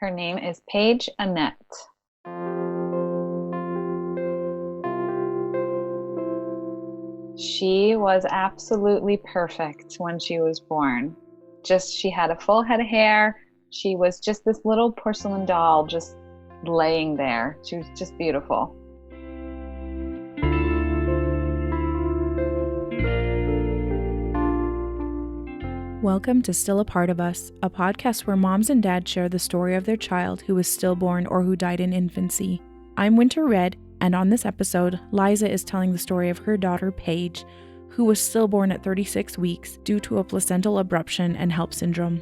Her name is Paige Annette. She was absolutely perfect when she was born. She had a full head of hair. She was just this little porcelain doll just laying there. She was just beautiful. Welcome to Still a Part of Us, a podcast where moms and dads share the story of their child who was stillborn or who died in infancy. I'm Winter Red, and on this episode, Liza is telling the story of her daughter, Paige, who was stillborn at 36 weeks due to a placental abruption and HELLP syndrome.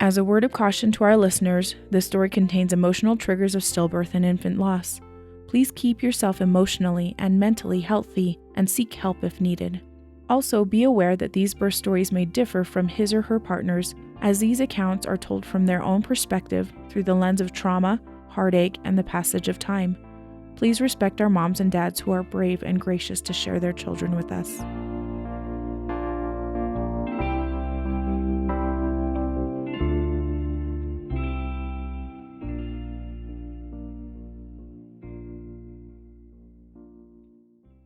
As a word of caution to our listeners, this story contains emotional triggers of stillbirth and infant loss. Please keep yourself emotionally and mentally healthy and seek help if needed. Also, be aware that these birth stories may differ from his or her partner's, as these accounts are told from their own perspective through the lens of trauma, heartache, and the passage of time. Please respect our moms and dads who are brave and gracious to share their children with us.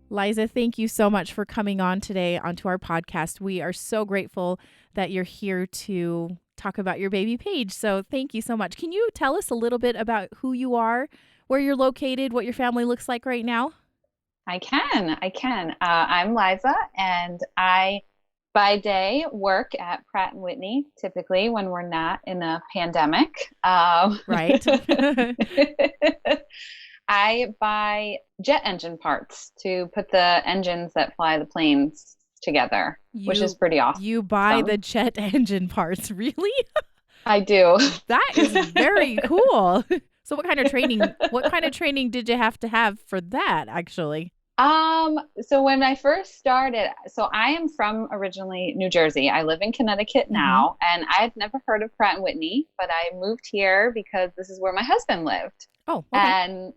Liza, thank you so much for coming on today onto our podcast. We are so grateful that you're here to talk about your baby Paige. So thank you so much. Can you tell us a little bit about who you are, where you're located, what your family looks like right now? I can. I'm Liza, and I, by day, work at Pratt & Whitney, typically when we're not in a pandemic. Right. I buy jet engine parts to put the engines that fly the planes together, which is pretty awesome. You buy the jet engine parts, really? I do. That is very cool. So what kind of training did you have to have for that, actually? So when I first started, so I am from originally New Jersey. I live in Connecticut now, and I had never heard of Pratt & Whitney, but I moved here because this is where my husband lived. Oh, okay. And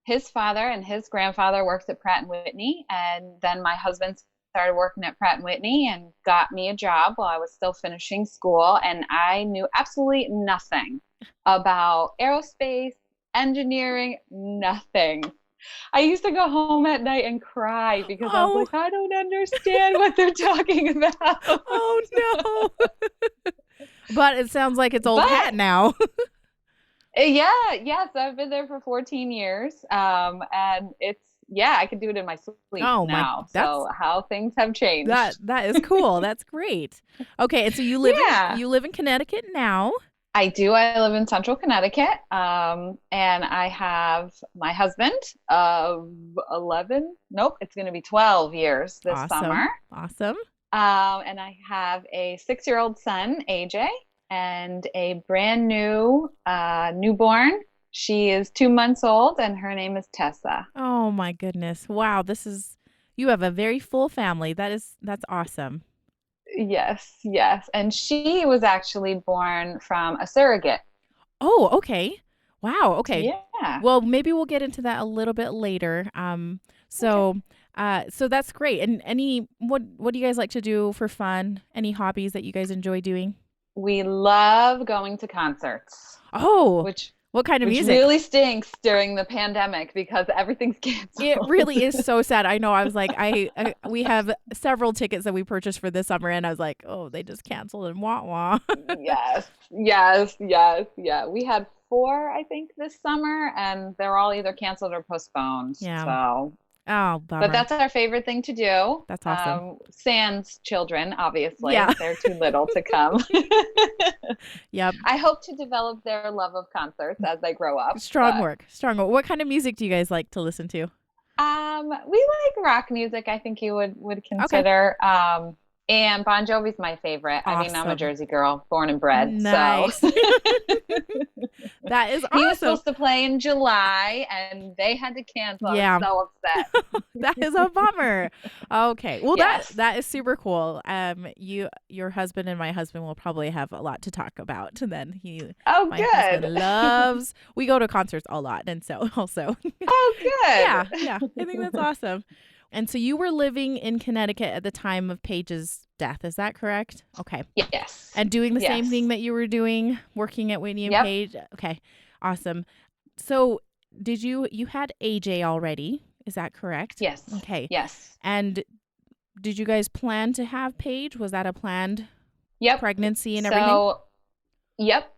his father and his grandfather worked at Pratt & Whitney, and then my husband started working at Pratt & Whitney and got me a job while I was still finishing school, and I knew absolutely nothing about aerospace, engineering, nothing. I used to go home at night and cry because I was like, I don't understand what they're talking about. Oh, no. But it sounds like it's old hat now. Yes, I've been there for 14 years. And I can do it in my sleep now. So how things have changed. That is cool. That's great. Okay, and so you live in Connecticut now. I do. I live in central Connecticut. And I have my husband of 11. Nope, it's going to be 12 years this summer. Awesome. And I have a 6-year-old son, AJ, and a brand new newborn. She is 2 months old, and her name is Tessa. Oh my goodness! Wow, you have a very full family. That's awesome. Yes, and she was actually born from a surrogate. Oh, okay. Wow. Okay. Yeah. Well, maybe we'll get into that a little bit later. So that's great. And what do you guys like to do for fun? Any hobbies that you guys enjoy doing? We love going to concerts. Oh, what kind of music? Which really stinks during the pandemic because everything's canceled. It really is so sad. I know. I was like, we have several tickets that we purchased for this summer, and I was like, oh, they just canceled and wah. Yes. Yeah. We had 4, I think, this summer, and they're all either canceled or postponed. Yeah. So. Oh, bummer. But that's our favorite thing to do. That's awesome. Sans children, obviously. Yeah. They're too little to come. Yep. I hope to develop their love of concerts as they grow up. Strong work. What kind of music do you guys like to listen to? We like rock music, I think you would consider. Okay. And Bon Jovi's my favorite. Awesome. I mean, I'm a Jersey girl, born and bred. Nice. So. That is awesome. He was supposed to play in July, and they had to cancel. Yeah. I'm so upset. That is a bummer. Okay. Well, yes. that is super cool. Your husband and my husband will probably have a lot to talk about. And then my good. husband loves. We go to concerts a lot, and so also. Oh, good. Yeah. I think that's awesome. And so you were living in Connecticut at the time of Paige's death. Is that correct? Okay. Yes. And doing the same thing that you were doing, working at Whitney and Paige. Okay. Awesome. So you had AJ already? Is that correct? Yes. Okay. Yes. And did you guys plan to have Paige? Was that a planned Yep. pregnancy and everything? So, yep.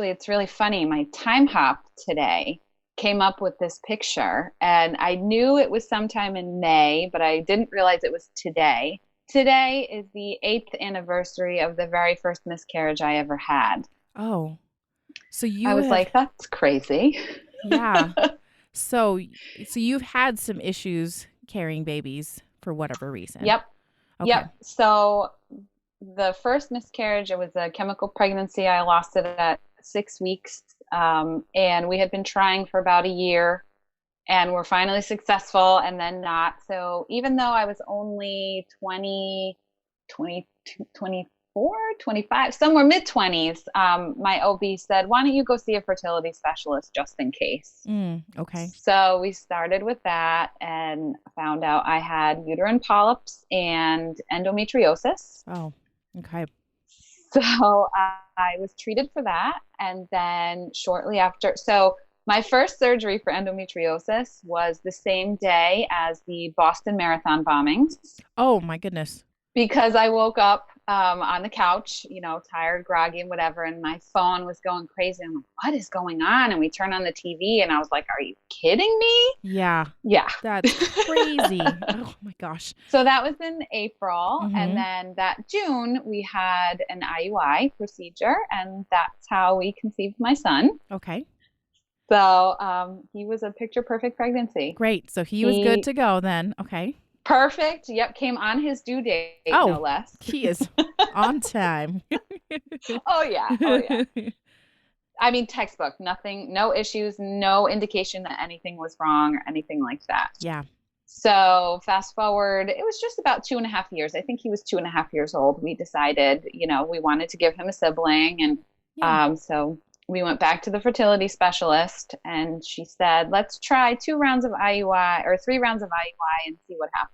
It's really funny. My time hop today came up with this picture, and I knew it was sometime in May, but I didn't realize it was today. Today is the 8th anniversary of the very first miscarriage I ever had. Oh, so I was like, that's crazy. Yeah. So you've had some issues carrying babies for whatever reason. Yep. Okay. Yep. So the first miscarriage, it was a chemical pregnancy. I lost it at 6 weeks. And we had been trying for about a year, and we're finally successful, and then not. So even though I was only 20, 22, 24, 25, somewhere mid-20s, my OB said, why don't you go see a fertility specialist just in case? Okay. So we started with that and found out I had uterine polyps and endometriosis. Oh, okay. So I was treated for that. And then shortly after, so my first surgery for endometriosis was the same day as the Boston Marathon bombings. Oh, my goodness. Because I woke up on the couch, tired, groggy, and whatever, and my phone was going crazy. I'm like, what is going on? And we turned on the TV, and I was like, are you kidding me? Yeah. Yeah. That's crazy. Oh, my gosh. So that was in April. Mm-hmm. And then that June, we had an IUI procedure, and that's how we conceived my son. Okay. So he was a picture-perfect pregnancy. Great. So he was good to go then. Okay. Perfect. Yep. Came on his due date, no less. He is on time. Oh, yeah. I mean, textbook, nothing, no issues, no indication that anything was wrong or anything like that. Yeah. So fast forward, it was just about 2.5 years. I think he was 2.5 years old. We decided, we wanted to give him a sibling. And so we went back to the fertility specialist, and she said, let's try 2 rounds of IUI or 3 rounds of IUI and see what happens.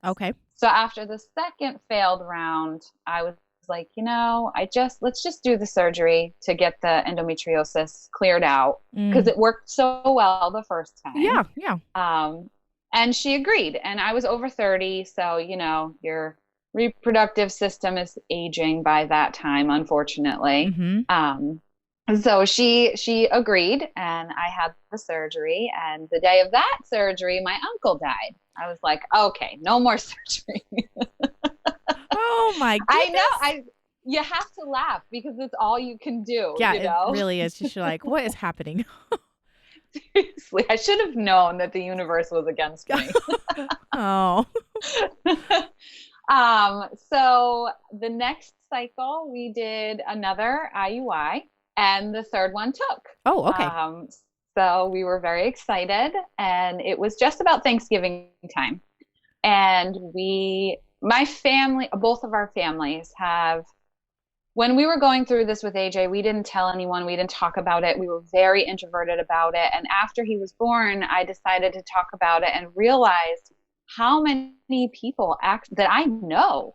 Okay. So after the second failed round, I was like, let's just do the surgery to get the endometriosis cleared out, because it worked so well the first time. Yeah. And she agreed, and I was over 30. So, your reproductive system is aging by that time, unfortunately. Mm-hmm. So she agreed, and I had the surgery, and the day of that surgery, my uncle died. I was like, okay, no more surgery. Oh my goodness. I know. You have to laugh because it's all you can do. Yeah, it really is. You're like, what is happening? Seriously, I should have known that the universe was against me. Oh. So the next cycle, we did another IUI, and the third one took. Oh, okay. So we were very excited, and it was just about Thanksgiving time. And my family, both of our families when we were going through this with AJ, we didn't tell anyone, we didn't talk about it. We were very introverted about it. And after he was born, I decided to talk about it and realized how many people that I know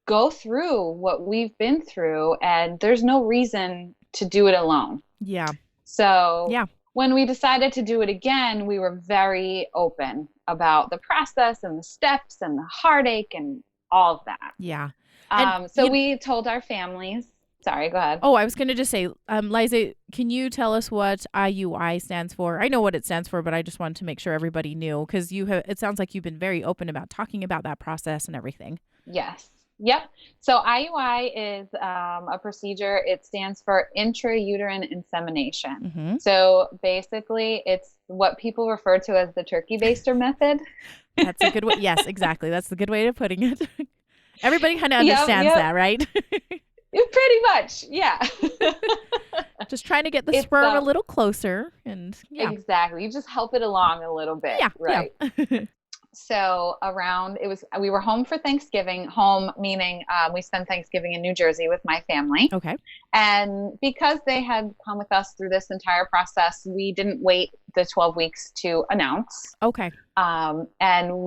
go through what we've been through, and there's no reason to do it alone. Yeah. So when we decided to do it again, we were very open about the process and the steps and the heartache and all of that. Yeah. So we told our families. Sorry, go ahead. Oh, I was going to just say, Liza, can you tell us what IUI stands for? I know what it stands for, but I just wanted to make sure everybody knew, because it sounds like you've been very open about talking about that process and everything. Yes. Yep. So IUI is a procedure. It stands for intrauterine insemination. Mm-hmm. So basically, it's what people refer to as the turkey baster method. That's a good way. Yes, exactly. That's the good way of putting it. Everybody kind of understands that, right? Pretty much, yeah. Just trying to get the sperm a little closer, and exactly. You just help it along a little bit, right? Yeah. So we were home for Thanksgiving. Home meaning we spent Thanksgiving in New Jersey with my family. Okay. And because they had come with us through this entire process, we didn't wait the 12 weeks to announce. Okay. And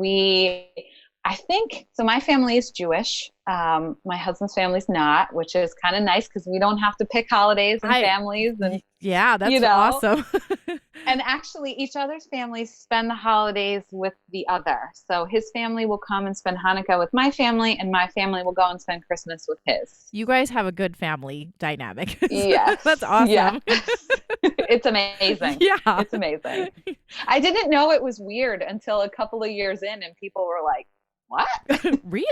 I think so. My family is Jewish. My husband's family's not, which is kind of nice because we don't have to pick holidays and families, and Yeah, you that's know. awesome. And actually, each other's families spend the holidays with the other. So his family will come and spend Hanukkah with my family, and my family will go and spend Christmas with his. You guys have a good family dynamic. Yes. That's Yes. awesome. It's amazing. Yeah. It's amazing. I didn't know it was weird until a couple of years in, and people were like, what? Really?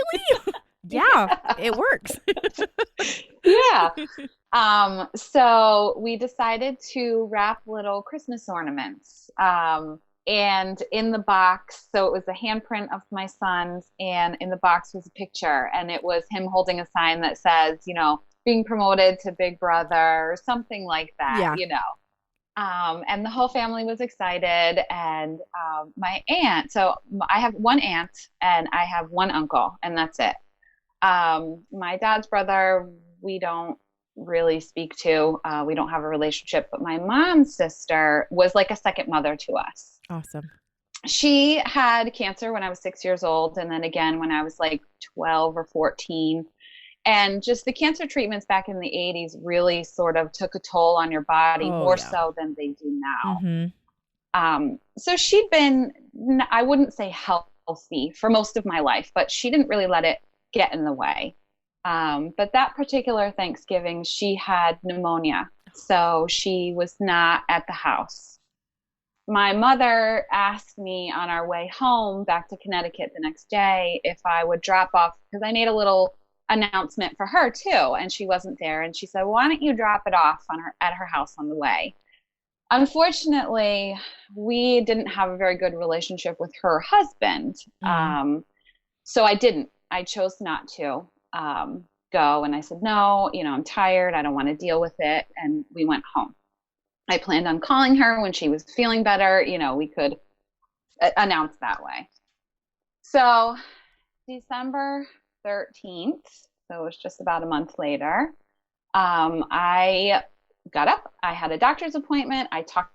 Yeah, it works. Yeah. So we decided to wrap little Christmas ornaments. And in the box, so it was a handprint of my son's, and in the box was a picture, and it was him holding a sign that says, being promoted to Big Brother or something like that, Yeah. And the whole family was excited. And my aunt, so I have one aunt and I have one uncle, and that's it. My dad's brother, we don't really speak to. We don't have a relationship, but my mom's sister was like a second mother to us. Awesome. She had cancer when I was 6 years old, and then again when I was like 12 or 14. And just the cancer treatments back in the 80s really sort of took a toll on your body, more so than they do now. Mm-hmm. So she'd been, I wouldn't say healthy for most of my life, but she didn't really let it get in the way. But that particular Thanksgiving, she had pneumonia. So she was not at the house. My mother asked me on our way home back to Connecticut the next day if I would drop off, because I made a little announcement for her too, and she wasn't there. And she said, well, why don't you drop it off at her house on the way? Unfortunately, we didn't have a very good relationship with her husband. So I chose not to go. And I said, no, I'm tired. I don't want to deal with it. And we went home. I planned on calling her when she was feeling better. We could announce that way. So December 13th, so it was just about a month later, I got up. I had a doctor's appointment. I talked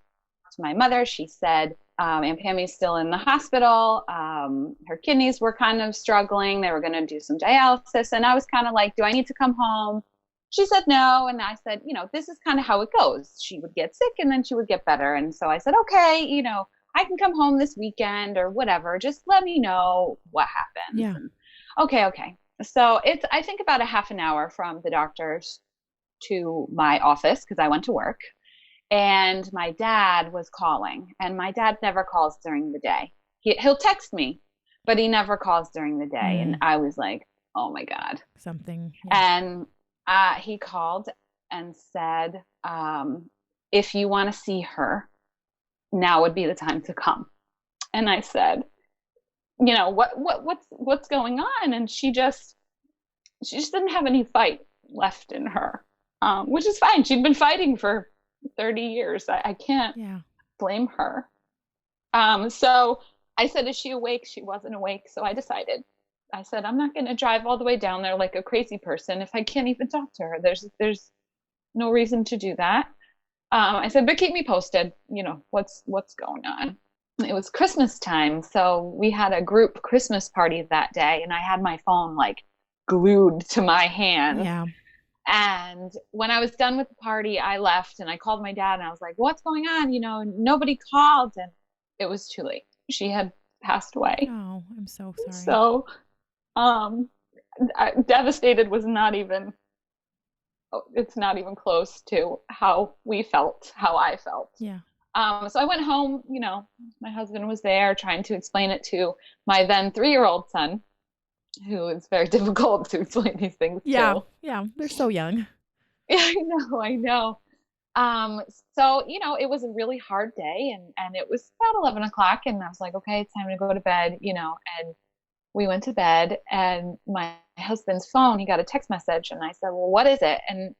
to my mother. She said, Aunt Pammy's still in the hospital. Her kidneys were kind of struggling. They were going to do some dialysis. And I was kind of like, do I need to come home? She said no. And I said, this is kind of how it goes. She would get sick and then she would get better. And so I said, okay, I can come home this weekend or whatever. Just let me know what happens. Yeah. And, okay. So it's, I think, about a half an hour from the doctor's to my office because I went to work. And my dad was calling, and my dad never calls during the day. He'll text me, but he never calls during the day. And I was like, oh my God. Something. Yeah. And he called and said, if you want to see her, now would be the time to come. And I said, what's going on? And she just didn't have any fight left in her, which is fine. She'd been fighting for 30 years. I can't blame her. So I said, is she awake? She wasn't awake. So I said, I'm not going to drive all the way down there like a crazy person if I can't even talk to her. There's no reason to do that. I said, but keep me posted, what's going on. It was Christmas time. So we had a group Christmas party that day, and I had my phone like glued to my hand. Yeah. And when I was done with the party, I left and I called my dad and I was like, what's going on? Nobody called. And it was too late. She had passed away. Oh, I'm so sorry. So, devastated was it's not even close to how I felt. Yeah. So I went home, my husband was there trying to explain it to my then 3-year-old son, who is very difficult to explain these things to. Yeah, they're so young. Yeah, I know. So, it was a really hard day, and it was about 11 o'clock, and I was like, okay, it's time to go to bed, and we went to bed, and my husband's phone, he got a text message, and I said, well, what is it? And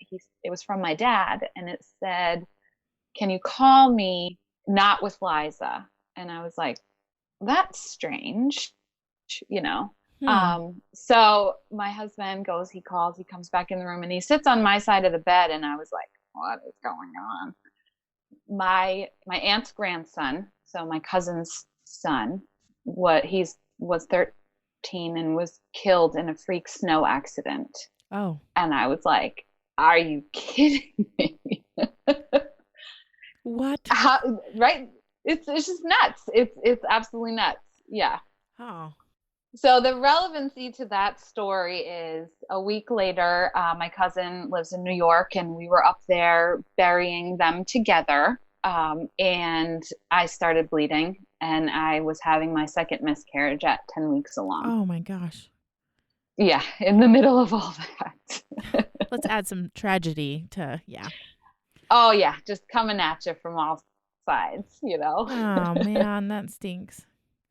it was from my dad, and it said, can you call me not with Liza? And I was like, that's strange, So my husband goes, he calls, he comes back in the room, and he sits on my side of the bed, and I was like, what is going on? My aunt's grandson, so my cousin's son, was and was killed in a freak snow accident. Oh. And I was like, are you kidding me? What? How, right? It's just nuts. It's absolutely nuts. Yeah. Oh. So the relevancy to that story is a week later, my cousin lives in New York, and we were up there burying them together. And I started bleeding, and I was having my second miscarriage at 10 weeks along. Oh my gosh. Yeah, in the middle of all that. Let's add some tragedy to, yeah. Oh yeah, just coming at you from all sides, you know. Oh man, that stinks.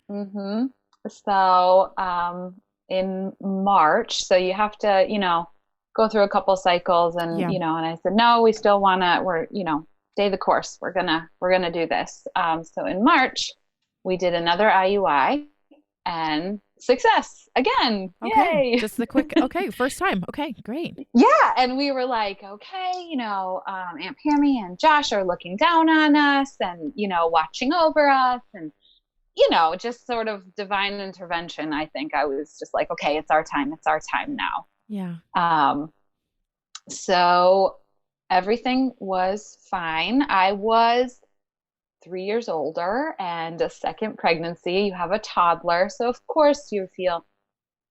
Mm-hmm. So, in March, so you have to, go through a couple cycles, and Yeah. and I said, no, we still we're, stay the course. We're gonna do this. So in March, we did another IUI, and success again. Okay. Yay. Just the quick, okay, first time. Okay, great. Yeah, and we were like, okay, Aunt Pammy and Josh are looking down on us, and watching over us, and just sort of divine intervention. I think I was just like, okay, it's our time. It's our time now. Yeah. So everything was fine. I was 3 years older and a second pregnancy. You have a toddler. So of course you feel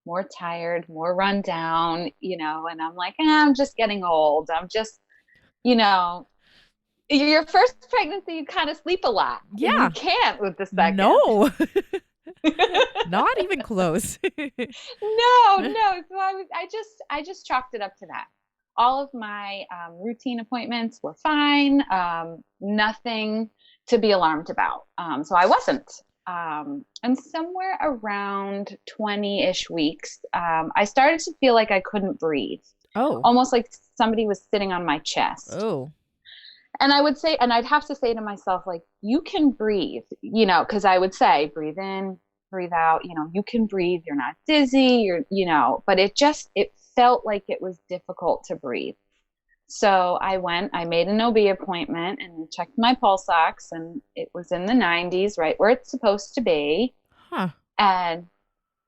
more tired, more run down, and I'm like, I'm just getting old. I'm just, your first pregnancy, you kind of sleep a lot. Yeah. You can't with the second. No. Not even close. No. So I just chalked it up to that. All of my routine appointments were fine. Nothing to be alarmed about. So I wasn't. And somewhere around 20-ish weeks, I started to feel like I couldn't breathe. Oh. Almost like somebody was sitting on my chest. Oh. And I'd have to say to myself, like, you can breathe, because I would say, breathe in, breathe out, you can breathe, you're not dizzy, but it felt like it was difficult to breathe. So I made an OB appointment and checked my pulse ox, and it was in the 90s, right where it's supposed to be. Huh. And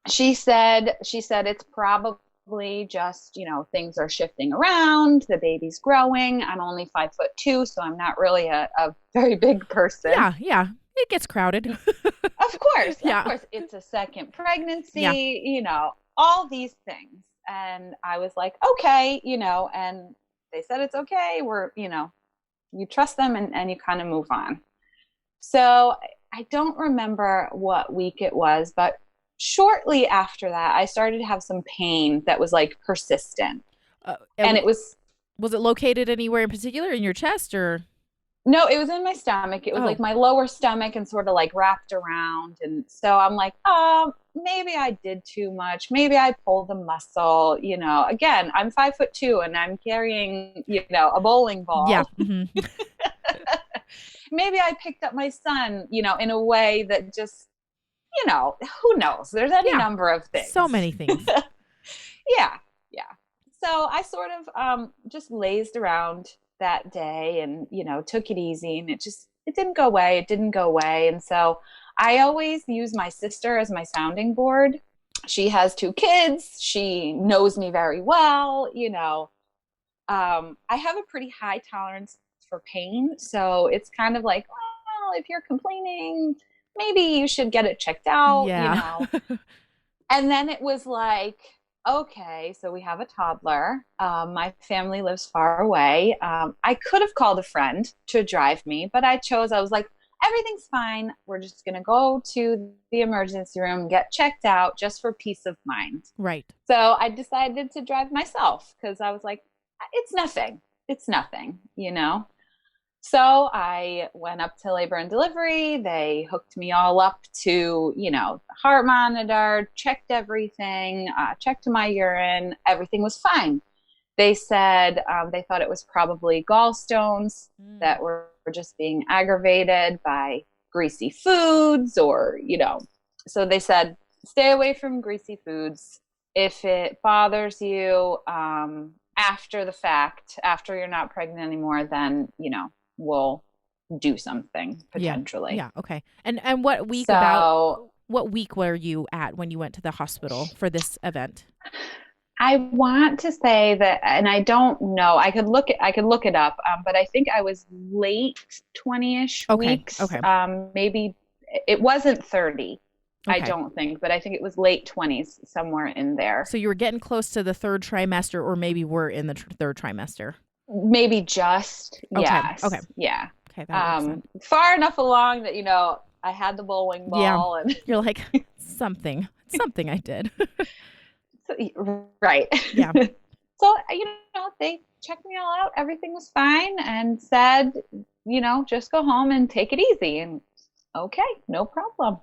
she said it's probably just, things are shifting around, the baby's growing. I'm only 5'2", so I'm not really a very big person. Yeah. It gets crowded. Of course. Yeah. Of course. It's a second pregnancy, all these things. And I was like, okay, and they said it's okay. We're, you trust them, and you kind of move on. So I don't remember what week it was, but shortly after that, I started to have some pain that was like persistent. And it was it located anywhere in particular in your chest, or? No, it was in my stomach. It was like my lower stomach and sort of like wrapped around. And so I'm like, maybe I did too much. Maybe I pulled a muscle, again, I'm 5'2" and I'm carrying, a bowling ball. Yeah. Mm-hmm. Maybe I picked up my son, in a way that just, who knows? There's any number of things. So many things. Yeah. So I sort of just lazed around that day and, took it easy, and it didn't go away. It didn't go away. And so I always use my sister as my sounding board. She has 2 kids. She knows me very well. I have a pretty high tolerance for pain. So it's kind of like, well, if you're complaining, maybe you should get it checked out, And then it was like, okay, so we have a toddler. My family lives far away. I could have called a friend to drive me, but I was like, everything's fine. We're just going to go to the emergency room, get checked out just for peace of mind. Right. So I decided to drive myself because I was like, it's nothing. It's nothing, So I went up to labor and delivery. They hooked me all up to, heart monitor, checked everything, checked my urine. Everything was fine. They said they thought it was probably gallstones that were just being aggravated by greasy foods or, So they said, stay away from greasy foods. If it bothers you after the fact, after you're not pregnant anymore, then, we'll do something potentially. Yeah. Okay. And what week about What week were you at when you went to the hospital for this event? I want to say that, and I don't know. I could look it up, but I think I was late 20-ish weeks. Okay. Maybe it wasn't 30. I Okay. don't think, but I think it was late 20s, somewhere in there. So you were getting close to the third trimester, or maybe were in the third trimester. Maybe just, Okay. yes. Okay. Yeah. Okay. That makes sense. Far enough along that, I had the bowling ball and You're like, something I did. right. Yeah. So, they checked me all out. Everything was fine and said, just go home and take it easy. And okay, no problem.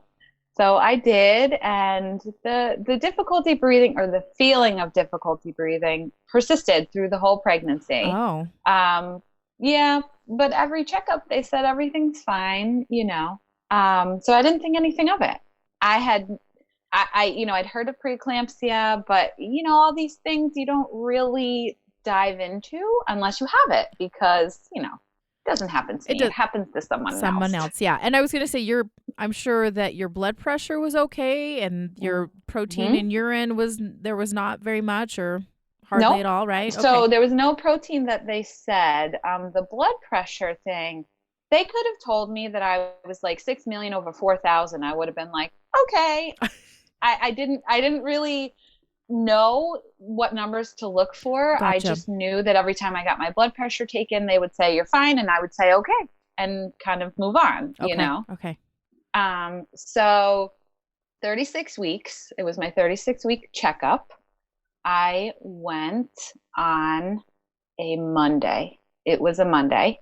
So I did. And the difficulty breathing, or the feeling of difficulty breathing, persisted through the whole pregnancy. Oh. Yeah, but every checkup, they said everything's fine, So I didn't think anything of it. I'd heard of preeclampsia, but all these things you don't really dive into unless you have it, because it doesn't happen to me. It happens to someone else. Yeah. And I was gonna say, I'm sure that your blood pressure was okay, and your protein in urine was not very much, or hardly at all, right? So okay. There was no protein that they said. The blood pressure thing, they could have told me that I was like 6 million over 4,000. I would have been like, okay. I didn't really know what numbers to look for. Gotcha. I just knew that every time I got my blood pressure taken, they would say, you're fine. And I would say, okay, and kind of move on, Okay. So 36 weeks, it was my 36-week checkup. I went on a Monday. It was a Monday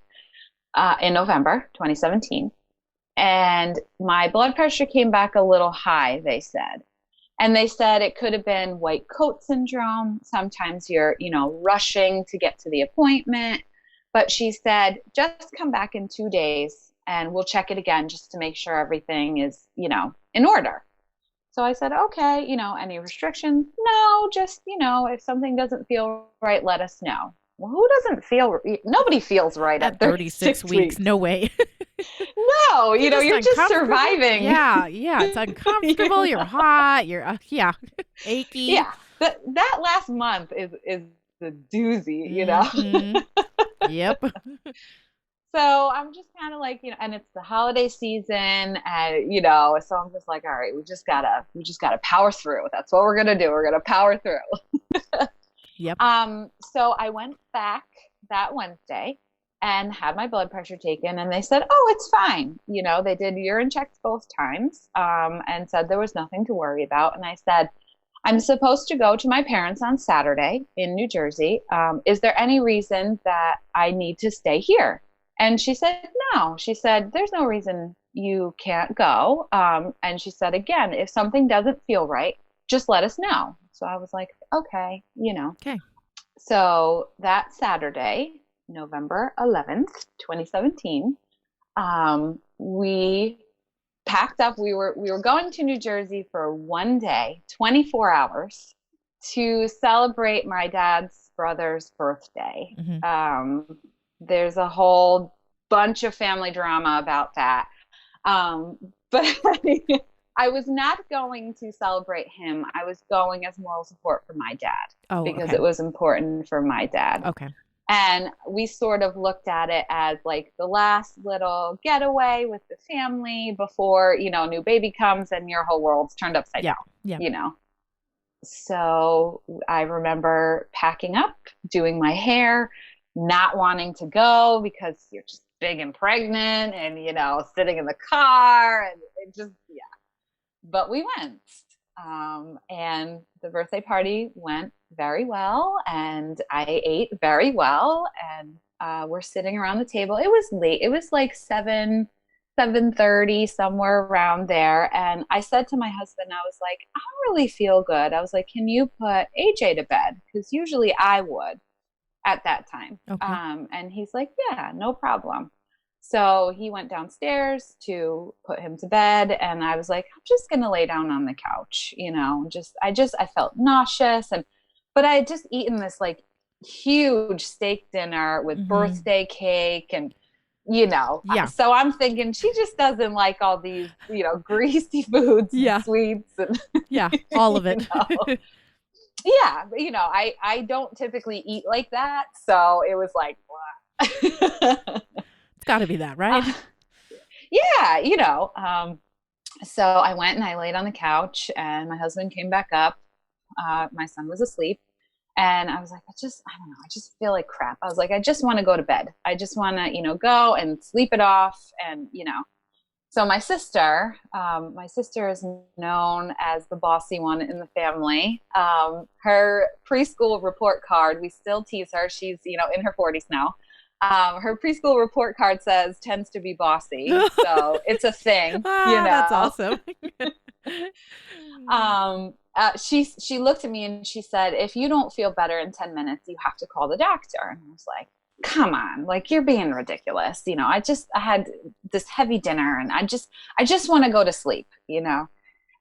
in November 2017. And my blood pressure came back a little high, they said. And they said it could have been white coat syndrome. Sometimes you're, rushing to get to the appointment. But she said, just come back in 2 days and we'll check it again just to make sure everything is, in order. So I said, okay, any restrictions? No, just, if something doesn't feel right, let us know. Well, who doesn't feel? Nobody feels right at 36 weeks. No way. No, you're just surviving. Yeah. It's uncomfortable. You're hot. You're achy. Yeah, that last month is the doozy, Mm-hmm. Yep. So I'm just kind of like, and it's the holiday season, and so I'm just like, all right, we just gotta power through. That's what we're gonna do. We're gonna power through. Yep. So I went back that Wednesday and had my blood pressure taken, and they said, oh, it's fine. They did urine checks both times, and said there was nothing to worry about. And I said, I'm supposed to go to my parents on Saturday in New Jersey. Is there any reason that I need to stay here? And she said, no. She said, there's no reason you can't go. And she said, again, if something doesn't feel right, just let us know. So I was like, okay, Okay. So that Saturday, November 11th, 2017, we packed up. We were going to New Jersey for one day, 24 hours, to celebrate my dad's brother's birthday. Mm-hmm. There's a whole bunch of family drama about that. But I was not going to celebrate him. I was going as moral support for my dad, because it was important for my dad. Okay. And we sort of looked at it as like the last little getaway with the family before, new baby comes and your whole world's turned upside down. Yeah. So I remember packing up, doing my hair, not wanting to go because you're just big and pregnant, and sitting in the car, and it just but we went, and the birthday party went very well, and I ate very well, and we're sitting around the table. It was late. It was like 7:30, somewhere around there. And I said to my husband, I was like, I don't really feel good. I was like, can you put AJ to bed? Because usually I would at that time. Okay. And he's like, yeah, no problem. So he went downstairs to put him to bed, and I was like, I'm just going to lay down on the couch, I felt nauseous, but I had just eaten this like huge steak dinner with birthday cake, and Yeah. So I'm thinking she just doesn't like all these, greasy foods and Yeah. sweets and, Yeah. All of you it. know, yeah, but, I don't typically eat like that. So it was like, what? It's got to be that, right? uh, yeah, so I went and I laid on the couch and my husband came back up. My son was asleep. And I was like, I don't know, I just feel like crap. I was like, I just want to go to bed. I just want to, go and sleep it off. And, so my sister is known as the bossy one in the family. Her preschool report card, we still tease her. She's, in her 40s now. Her preschool report card says tends to be bossy. So it's a thing, That's awesome. She looked at me and she said, if you don't feel better in 10 minutes, you have to call the doctor. And I was like, come on, like, you're being ridiculous. I had this heavy dinner and I just want to go to sleep,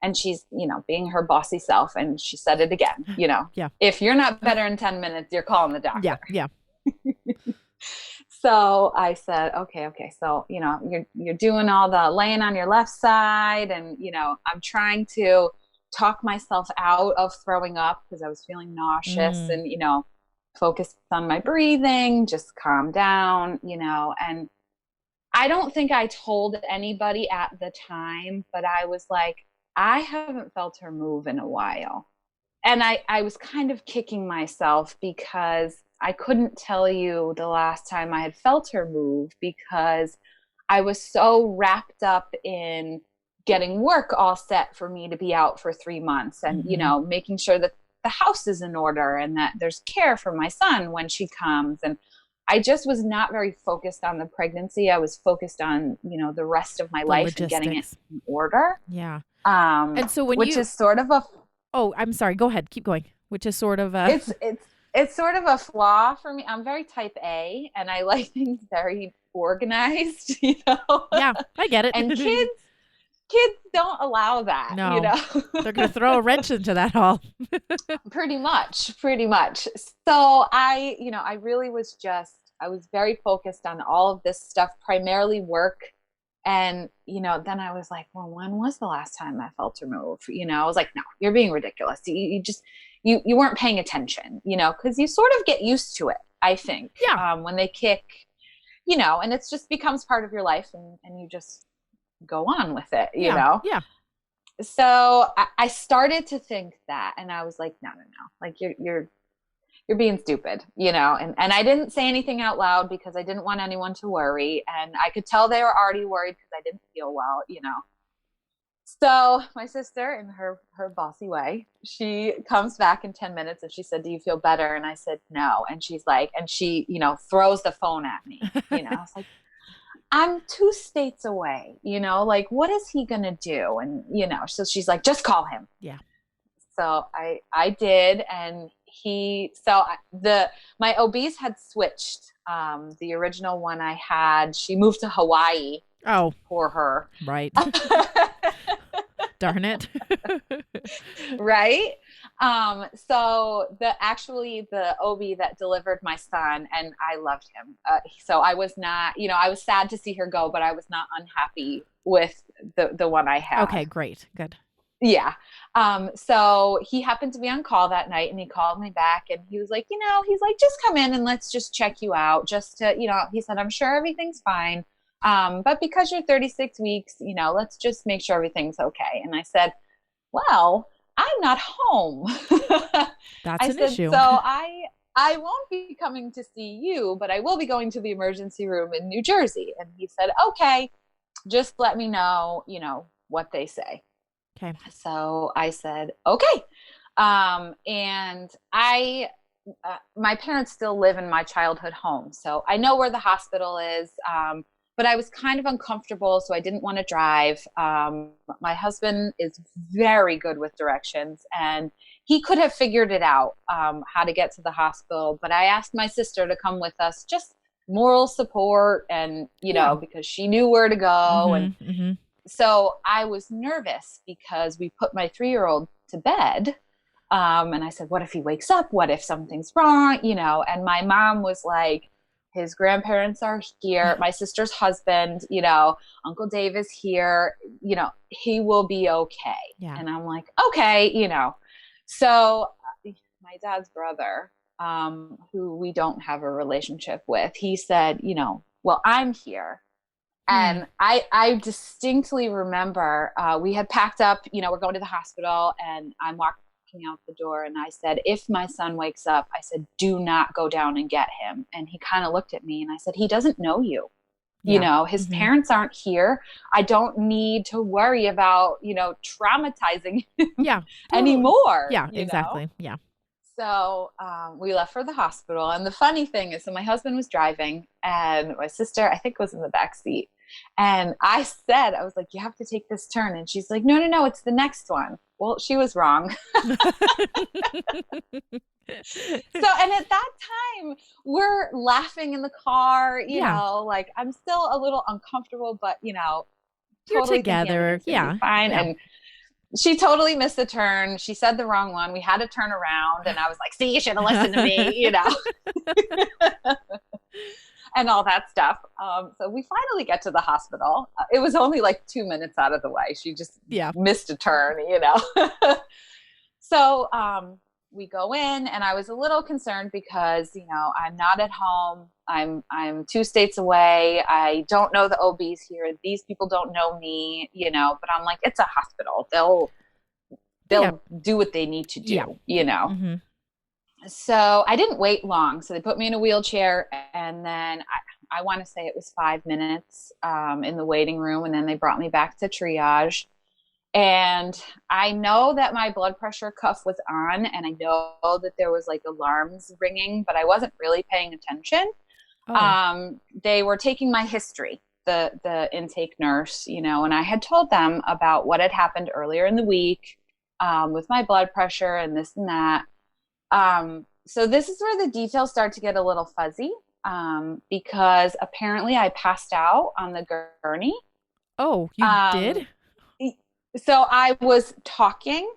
and she's, being her bossy self. And she said it again, Yeah. if you're not better in 10 minutes, you're calling the doctor. Yeah. So I said, okay. So, you're doing all the laying on your left side and, I'm trying to talk myself out of throwing up because I was feeling nauseous and, focused on my breathing, just calm down, and I don't think I told anybody at the time, but I was like, I haven't felt her move in a while. And I was kind of kicking myself because I couldn't tell you the last time I had felt her move because I was so wrapped up in getting work all set for me to be out for 3 months and, making sure that the house is in order and that there's care for my son when she comes. And I just was not very focused on the pregnancy. I was focused on, the rest of my life and getting it in order. Yeah. And so which is sort of a, oh, I'm sorry. Go ahead. Keep going. Which is sort of a, it's sort of a flaw for me. I'm very type A and I like things very organized, Yeah, I get it. And kids don't allow that, no. They're going to throw a wrench into that all. Pretty much. So I really was I was very focused on all of this stuff, primarily work. And, then I was like, well, when was the last time I felt her move? I was like, no, you're being ridiculous. You weren't paying attention, because you sort of get used to it, I think. Yeah. When they kick, and it just becomes part of your life and you just go on with it, Yeah. So I started to think that, and I was like, no, like you're being stupid, and I didn't say anything out loud because I didn't want anyone to worry. And I could tell they were already worried because I didn't feel well, So my sister, in her bossy way, she comes back in 10 minutes and she said, do you feel better? And I said, no. And she's like, and she, throws the phone at me, I was like, I'm 2 states away, like, what is he going to do? And, so she's like, just call him. Yeah. So I did. And my OBs had switched. The original one I had, she moved to Hawaii. Oh, for her. Right. Darn it. Right. So the OB that delivered my son, and I loved him. So I was not, I was sad to see her go, but I was not unhappy with the one I had. Okay, great. Good. Yeah. So he happened to be on call that night and he called me back and he was like, he's like, just come in and let's just check you out. Just to, he said, I'm sure everything's fine. But because you're 36 weeks, let's just make sure everything's okay. And I said, well, I'm not home. That's an issue. So I won't be coming to see you, but I will be going to the emergency room in New Jersey. And he said, okay, just let me know, what they say. Okay. So I said, okay. And my parents still live in my childhood home. So I know where the hospital is. But I was kind of uncomfortable, so I didn't want to drive. My husband is very good with directions, and he could have figured it out, how to get to the hospital. But I asked my sister to come with us, just moral support and, because she knew where to go. And so I was nervous because we put my 3-year-old to bed. And I said, what if he wakes up? What if something's wrong? And my mom was like, his grandparents are here, my sister's husband, Uncle Dave is here, he will be okay. Yeah. And I'm like, okay, So my dad's brother, who we don't have a relationship with, he said, well, I'm here. And I distinctly remember we had packed up, we're going to the hospital, and I'm walking out the door, and I said, if my son wakes up, I said, do not go down and get him. And he kind of looked at me, and I said, he doesn't know you. His parents aren't here. I don't need to worry about, traumatizing him anymore. Yeah, exactly. Yeah. So we left for the hospital. And the funny thing is, so my husband was driving, and my sister, I think, was in the back seat. And I was like, you have to take this turn. And she's like, no, it's the next one. Well, she was wrong. So, and at that time, we're laughing in the car, like I'm still a little uncomfortable, but, You're totally together. Yeah. Fine. Yeah. And she totally missed the turn. She said the wrong one. We had to turn around, and I was like, see, you should have listened to me, and all that stuff. So we finally get to the hospital. It was only like 2 minutes out of the way. She just missed a turn, So we go in, and I was a little concerned because, I'm not at home. I'm 2 states away. I don't know the OBs here. These people don't know me, but I'm like, it's a hospital. They'll do what they need to do, Mm-hmm. So I didn't wait long. So they put me in a wheelchair, and then I want to say it was 5 minutes in the waiting room. And then they brought me back to triage. And I know that my blood pressure cuff was on, and I know that there was like alarms ringing, but I wasn't really paying attention. They were taking my history, the intake nurse, and I had told them about what had happened earlier in the week with my blood pressure and this and that. So this is where the details start to get a little fuzzy because apparently I passed out on the gurney. Oh, you did? So I was talking,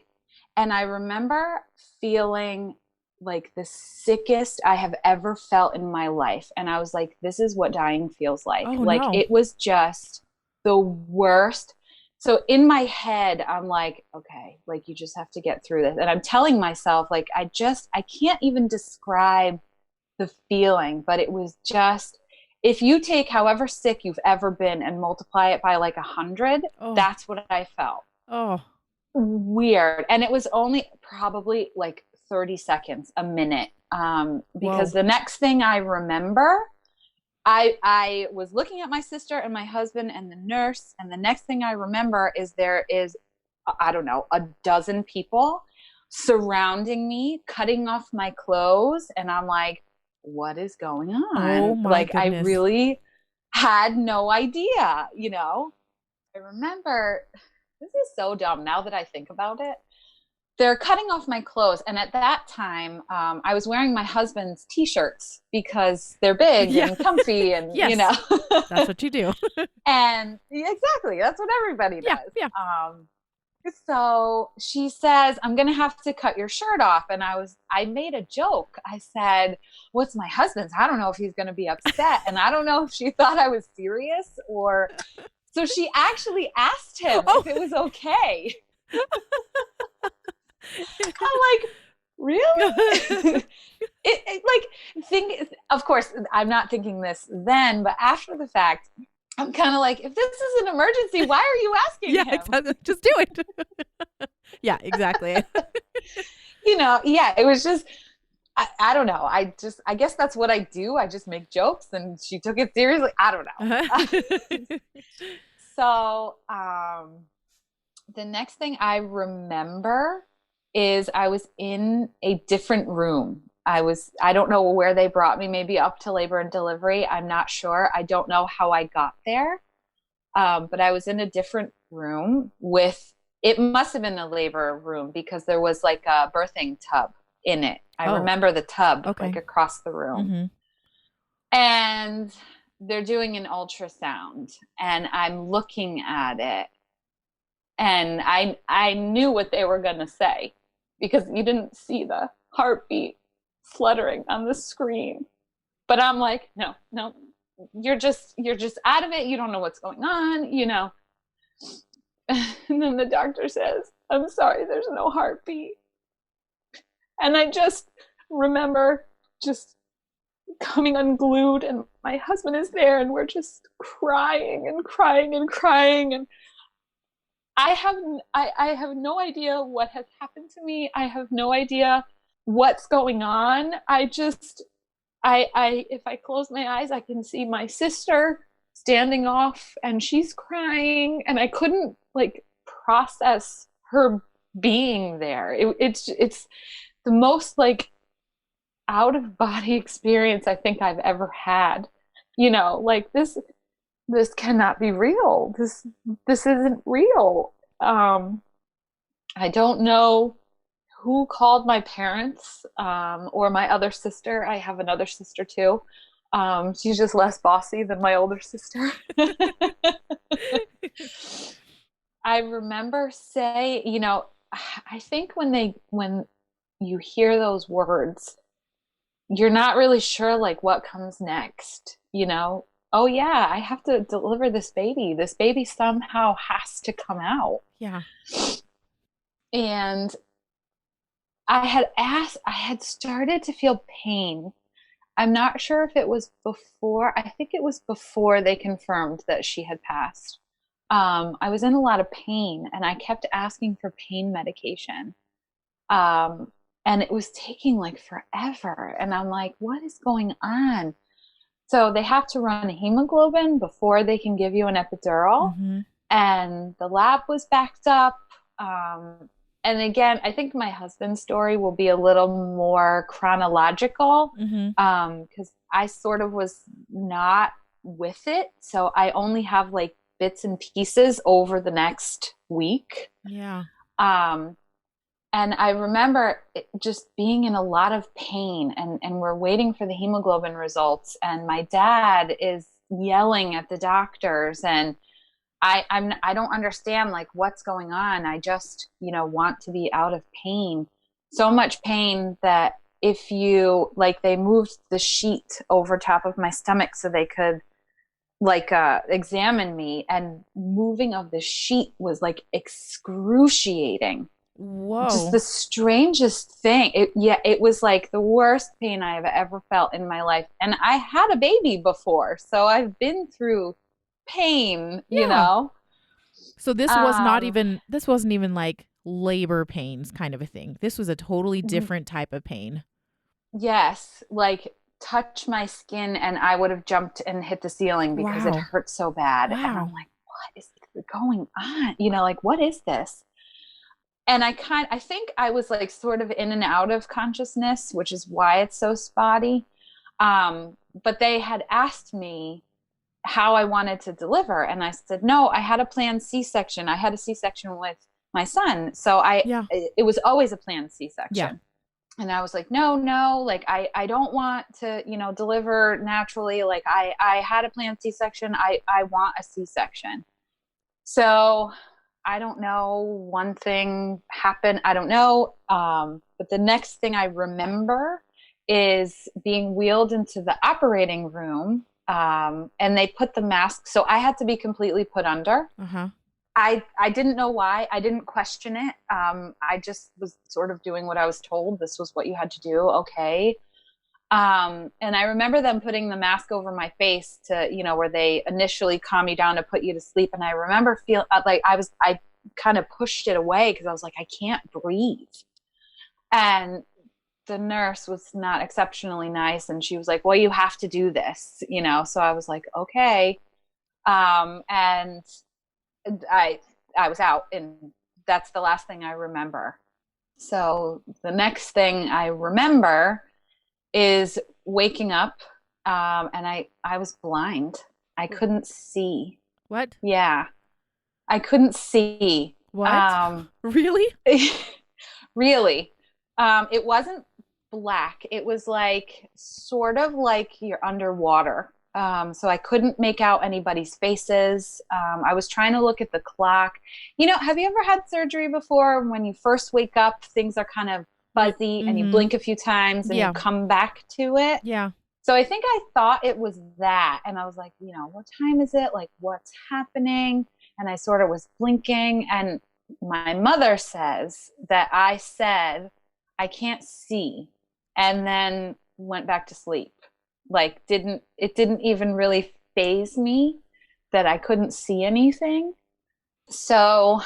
and I remember feeling like the sickest I have ever felt in my life. And I was like, this is what dying feels like. No. It was just the worst. So in my head, I'm like, okay, like you just have to get through this. And I'm telling myself, like, I can't even describe the feeling, but it was just, if you take however sick you've ever been and multiply it by like 100, that's what I felt. Oh, weird. And it was only probably like 30 seconds, a minute. Because the next thing I remember, I was looking at my sister and my husband and the nurse. And the next thing I remember is there is, I don't know, a dozen people surrounding me, cutting off my clothes. And I'm like, what is going on? Oh my goodness. I really had no idea, I remember, this is so dumb now that I think about it. They're cutting off my clothes. And at that time, I was wearing my husband's t-shirts because they're big and comfy and, That's what you do. And exactly. That's what everybody does. Yeah. So she says, I'm going to have to cut your shirt off. And I made a joke. I said, what's my husband's? I don't know if he's going to be upset. And I don't know if she thought I was serious or... So she actually asked him if it was okay. I'm like, really? Of course, I'm not thinking this then, but after the fact, I'm kind of like, if this is an emergency, why are you asking him? Exactly. Just do it. Yeah, exactly. It was just, I don't know. I guess that's what I do. I just make jokes, and she took it seriously. I don't know. So the next thing I remember is I was in a different room. I don't know where they brought me, maybe up to labor and delivery. I'm not sure. I don't know how I got there. But I was in a different room it must have been a labor room because there was like a birthing tub in it. I remember the tub like across the room. Mm-hmm. And they're doing an ultrasound, and I'm looking at it, and I knew what they were going to say because you didn't see the heartbeat fluttering on the screen. But I'm like, no, no, you're just out of it. You don't know what's going on, you know. And then the doctor says, I'm sorry, there's no heartbeat. And I just remember just coming unglued, and my husband is there, and we're just crying and crying and crying. And I have no idea what has happened to me. I have no idea what's going on. If I close my eyes, I can see my sister standing off, and she's crying, and I couldn't like process her being there. It's the most like out of body experience I think I've ever had. You know, like this cannot be real. This isn't real. I don't know who called my parents, or my other sister. I have another sister too. She's just less bossy than my older sister. I remember you know, I think when you hear those words, you're not really sure like what comes next, you know? Oh yeah, I have to deliver this baby. This baby somehow has to come out. Yeah. And I had started to feel pain. I'm not sure if it was before, I think it was before they confirmed that she had passed. I was in a lot of pain, and I kept asking for pain medication. And it was taking like forever. And I'm like, what is going on? So they have to run hemoglobin before they can give you an epidural. Mm-hmm. And the lab was backed up. And again, I think my husband's story will be a little more chronological, because I sort of was not with it. So I only have like bits and pieces over the next week. Yeah. And I remember just being in a lot of pain, and we're waiting for the hemoglobin results, and my dad is yelling at the doctors, and I don't understand like what's going on. I just, you know, want to be out of pain. So much pain that if you like, they moved the sheet over top of my stomach so they could like examine me, and moving of the sheet was like excruciating. Whoa. Just the strangest thing. It was like the worst pain I've ever felt in my life. And I had a baby before, so I've been through pain, you know. So this wasn't even like labor pains kind of a thing. This was a totally different type of pain. Yes, like touch my skin and I would have jumped and hit the ceiling because it hurt so bad. And I'm like, what is going on? You know, like, what is this? And I think I was like sort of in and out of consciousness, which is why it's so spotty. But they had asked me how I wanted to deliver. And I said, no, I had a planned C-section. I had a C-section with my son. So it was always a planned C-section. Yeah. And I was like, no, like, I don't want to, you know, deliver naturally. Like I had a planned C-section. I want a C-section. So I don't know, one thing happened. I don't know. But the next thing I remember is being wheeled into the operating room. And they put the mask. So I had to be completely put under. Uh-huh. I didn't know why. I didn't question it. I just was sort of doing what I was told. This was what you had to do. Okay. And I remember them putting the mask over my face to, you know, where they initially calm you down to put you to sleep. And I remember feeling like I kind of pushed it away because I was like, I can't breathe. And the nurse was not exceptionally nice. And she was like, well, you have to do this, you know? So I was like, okay. And I was out, and that's the last thing I remember. So the next thing I remember is waking up, and I was blind. I couldn't see. What? Yeah. I couldn't see. What? Really? Really. It wasn't black. It was like sort of like you're underwater. So I couldn't make out anybody's faces. I was trying to look at the clock. You know, have you ever had surgery before? When you first wake up, things are kind of fuzzy and you blink a few times and you come back to it. Yeah. So I think I thought it was that. And I was like, what time is it? Like, what's happening? And I sort of was blinking. And my mother says that I said, I can't see. And then went back to sleep. Like, it didn't even really faze me that I couldn't see anything. So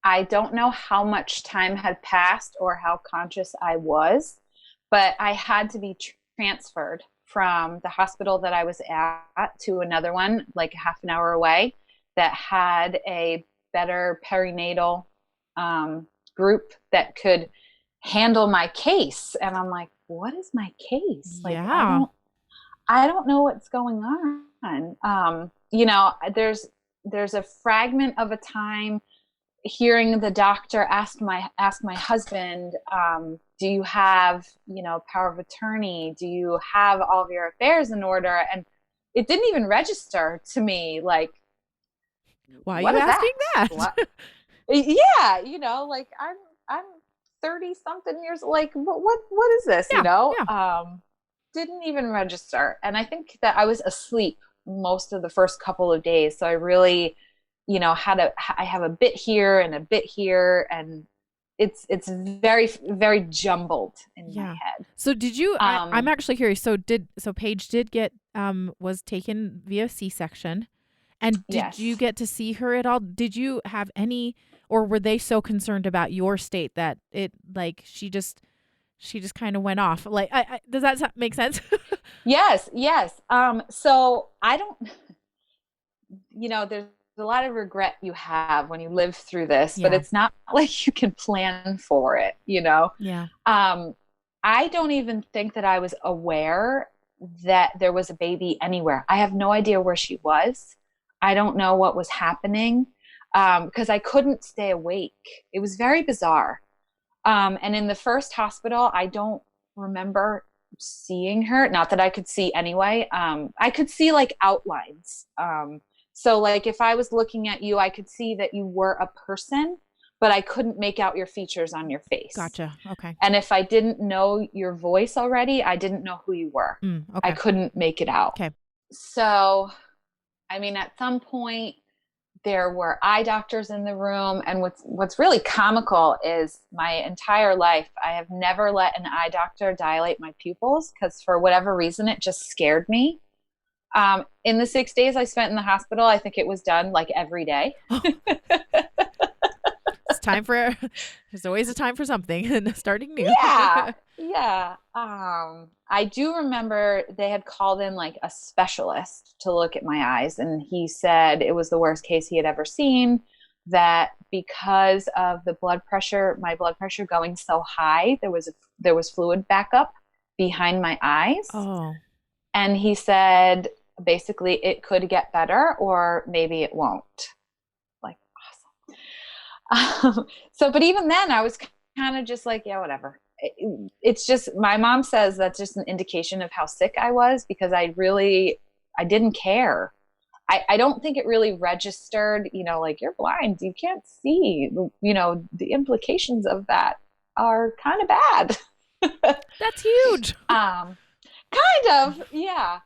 I don't know how much time had passed or how conscious I was, but I had to be transferred from the hospital that I was at to another one, like a half an hour away, that had a better perinatal group that could handle my case. And I'm like, what is my case? Like, Yeah. I don't know what's going on. There's a fragment of a time hearing the doctor ask my husband, do you have, power of attorney? Do you have all of your affairs in order? And it didn't even register to me, like, Why are what you is that? asking that? Yeah, like I'm 30 something years, like, what is this? Yeah. Didn't even register. And I think that I was asleep most of the first couple of days. So I really, I have a bit here and a bit here, and it's very, very jumbled in my head. So did you, I'm actually curious. So Paige did get, was taken via C-section, and did Yes. you get to see her at all? Did you have any, or were they so concerned about your state that it, like, she just kind of went off? Like, does that make sense? Yes. So I don't, there's a lot of regret you have when you live through this, but it's not like you can plan for it, Yeah. I don't even think that I was aware that there was a baby anywhere. I have no idea where she was. I don't know what was happening, because I couldn't stay awake. It was very bizarre. And in the first hospital, I don't remember seeing her. Not that I could see anyway. I could see like outlines. So like if I was looking at you, I could see that you were a person, but I couldn't make out your features on your face. Gotcha. Okay. And if I didn't know your voice already, I didn't know who you were. Okay. I couldn't make it out. Okay. So, I mean, at some point there were eye doctors in the room. And what's really comical is my entire life, I have never let an eye doctor dilate my pupils because for whatever reason, it just scared me. In the 6 days I spent in the hospital, I think it was done like every day. It's time for, there's always a time for something and starting new. Yeah. I do remember they had called in like a specialist to look at my eyes, and he said it was the worst case he had ever seen, that because of the my blood pressure going so high, there was fluid backup behind my eyes. Oh. And he said, basically, it could get better or maybe it won't. Like, awesome. But even then I was kind of just like, yeah, whatever. It's just, my mom says that's just an indication of how sick I was, because I didn't care. I don't think it really registered, like, you're blind, you can't see, the implications of that are kind of bad. That's huge. Kind of, yeah.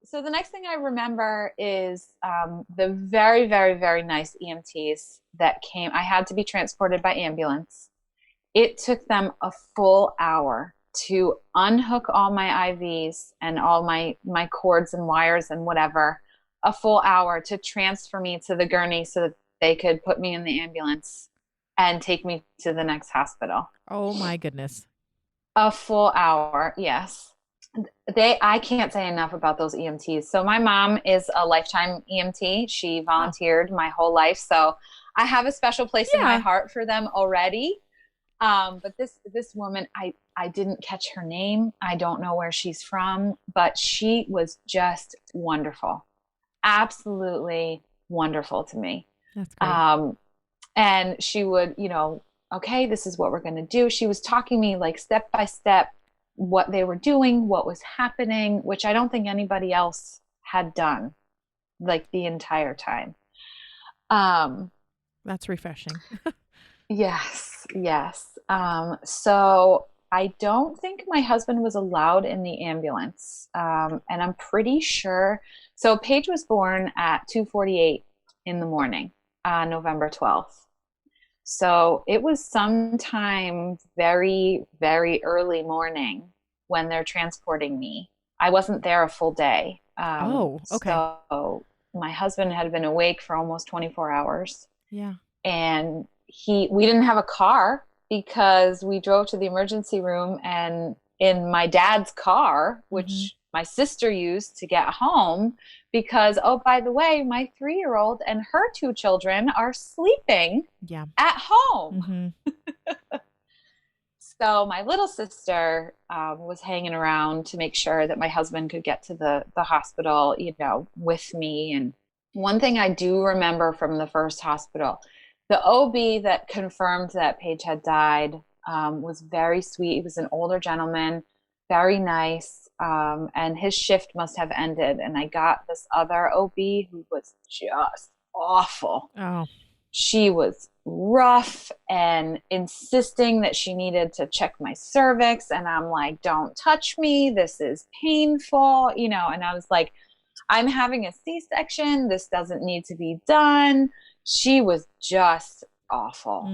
So the next thing I remember is the very, very, very nice EMTs that came. I had to be transported by ambulance. It took them a full hour to unhook all my IVs and all my cords and wires and whatever, a full hour to transfer me to the gurney so that they could put me in the ambulance and take me to the next hospital. Oh my goodness. A full hour, yes. I can't say enough about those EMTs. So my mom is a lifetime EMT. She volunteered my whole life. So I have a special place in my heart for them already. But this woman, I didn't catch her name. I don't know where she's from, but she was just wonderful. Absolutely wonderful to me. That's great. And she would, okay, this is what we're going to do. She was talking me like step by step what they were doing, what was happening, which I don't think anybody else had done like the entire time. That's refreshing. Yes. So I don't think my husband was allowed in the ambulance. And I'm pretty sure. So Paige was born at 2:48 in the morning, November 12th. So it was sometime very, very early morning when they're transporting me. I wasn't there a full day. Oh, okay. So my husband had been awake for almost 24 hours. Yeah. And we didn't have a car because we drove to the emergency room, and in my dad's car, which my sister used to get home, because, oh, by the way, my 3-year-old and her 2 children are sleeping at home. So my little sister was hanging around to make sure that my husband could get to the hospital, with me. And one thing I do remember from the first hospital, the OB that confirmed that Paige had died was very sweet. He was an older gentleman, very nice, and his shift must have ended. And I got this other OB who was just awful. Oh. She was rough and insisting that she needed to check my cervix. And I'm like, don't touch me. This is painful, and I was like, I'm having a C-section. This doesn't need to be done. She was just awful.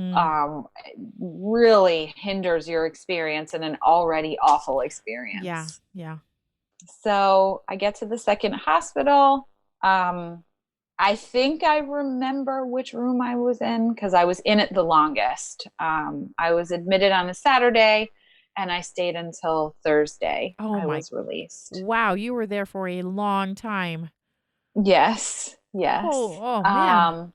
Really hinders your experience in an already awful experience. Yeah. Yeah. So I get to the second hospital. I think I remember which room I was in because I was in it the longest. I was admitted on a Saturday and I stayed until Thursday. I was released. Wow, you were there for a long time. Yes. Oh man.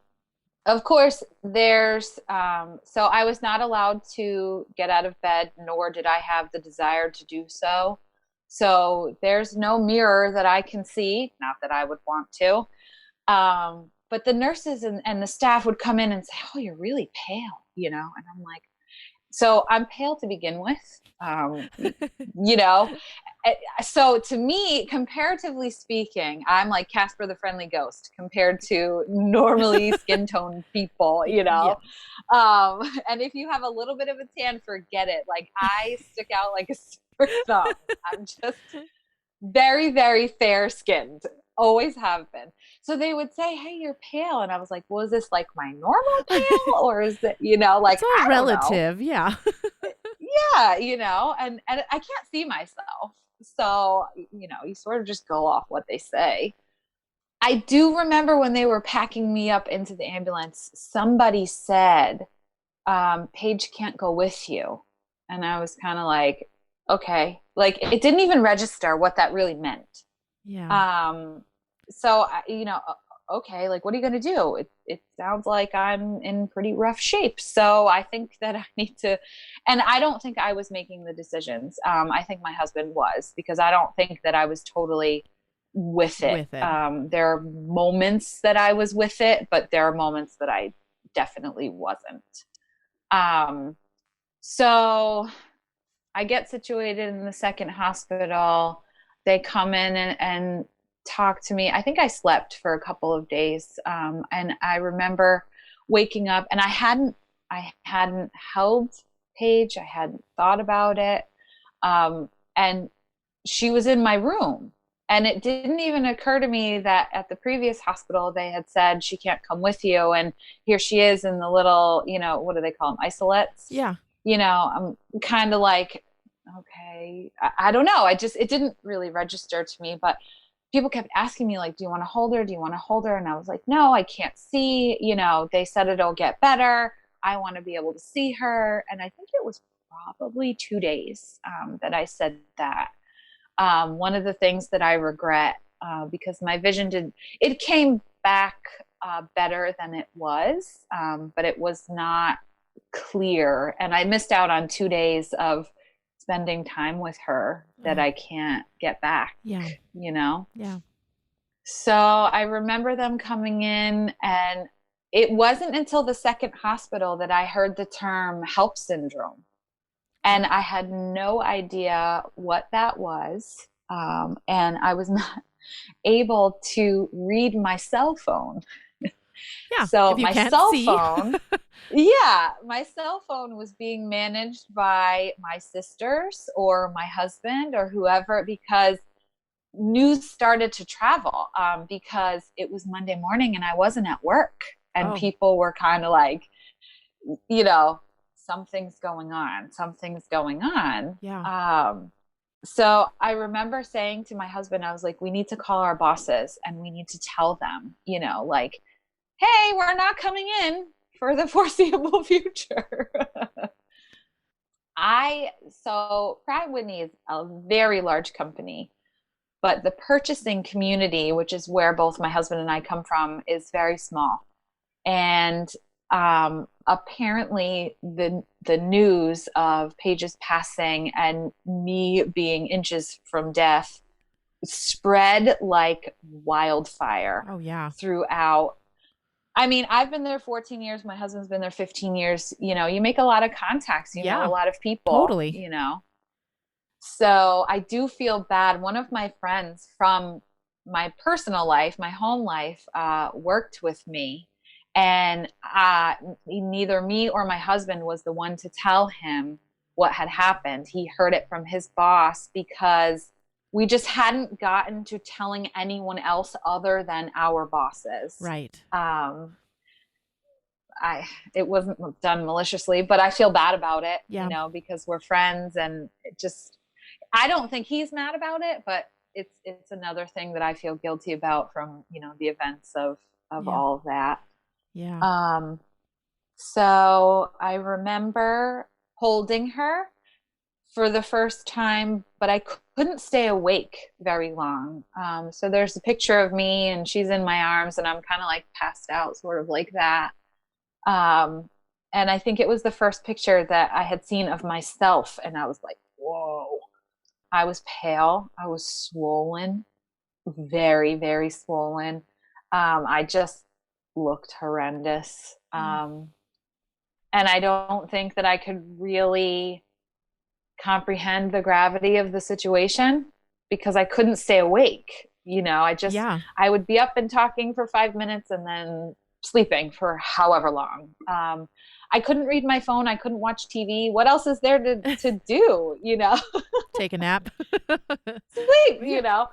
Of course, so I was not allowed to get out of bed, nor did I have the desire to do so. So there's no mirror that I can see, not that I would want to. But the nurses and the staff would come in and say, oh, you're really pale, and I'm like, so I'm pale to begin with, so to me, comparatively speaking, I'm like Casper the Friendly Ghost compared to normally skin tone people, Yeah. And if you have a little bit of a tan, forget it. Like I stick out like a sore thumb. I'm just very, very fair skinned. Always have been. So they would say, hey, you're pale. And I was like, well, is this like my normal pale? Or is it, like, it's all I relative. Yeah. Yeah. And I can't see myself. So, you sort of just go off what they say. I do remember when they were packing me up into the ambulance, somebody said, Paige can't go with you. And I was kind of like, okay, like it didn't even register what that really meant. Yeah. So, okay, like, what are you going to do? It sounds like I'm in pretty rough shape. So I think that I need to, and I don't think I was making the decisions. I think my husband was, because I don't think that I was totally with it. There are moments that I was with it, but there are moments that I definitely wasn't. So I get situated in the second hospital. They come in and talk to me. I think I slept for a couple of days. And I remember waking up, and I hadn't held Paige. I hadn't thought about it. And she was in my room. And it didn't even occur to me that at the previous hospital, they had said she can't come with you. And here she is in the little, what do they call them? Isolates. Yeah. I'm kind of like, okay, I don't know. It didn't really register to me, but people kept asking me, like, do you want to hold her? Do you want to hold her? And I was like, no, I can't see. They said it'll get better. I want to be able to see her. And I think it was probably 2 days that I said that. One of the things that I regret, because my vision it came back better than it was, but it was not clear. And I missed out on 2 days of spending time with her that I can't get back. Yeah. Yeah. So I remember them coming in, and it wasn't until the second hospital that I heard the term HELLP syndrome. And I had no idea what that was. And I was not able to read my cell phone. Yeah. So my cell phone, Yeah, my cell phone was being managed by my sisters or my husband or whoever, because news started to travel, because it was Monday morning and I wasn't at work, and Oh, people were kind of like, you know, something's going on, something's going on. yeah. So I remember saying to my husband, I was like, we need to call our bosses and we need to tell them, like, hey, we're not coming in for the foreseeable future. So Pratt Whitney is a very large company, but the purchasing community, which is where both my husband and I come from, is very small. And apparently the news of Paige's passing and me being inches from death spread like wildfire Oh, yeah. throughout. I mean, I've been there 14 years. My husband's been there 15 years. You make a lot of contacts, a Yeah, lot of people. totally. So I do feel bad. One of my friends from my personal life, my home life, worked with me. And neither me or my husband was the one to tell him what had happened. He heard it from his boss because we just hadn't gotten to telling anyone else other than our bosses. Right. It wasn't done maliciously, but I feel bad about it, Yeah. because we're friends, and I don't think he's mad about it, but it's another thing that I feel guilty about from, the events of Yeah. all of that. Yeah. So I remember holding her for the first time, but I couldn't stay awake very long. So there's a picture of me and she's in my arms and I'm kind of like passed out, sort of like that. And I think it was the first picture that I had seen of myself. And I was like, whoa, I was pale. I was swollen, very, very swollen. I just looked horrendous. And I don't think that I could really comprehend the gravity of the situation because I couldn't stay awake. Yeah. I would be up and talking for 5 minutes and then sleeping for however long. I couldn't read my phone. I couldn't watch TV. What else is there to do? Take a nap. Sleep, Yeah.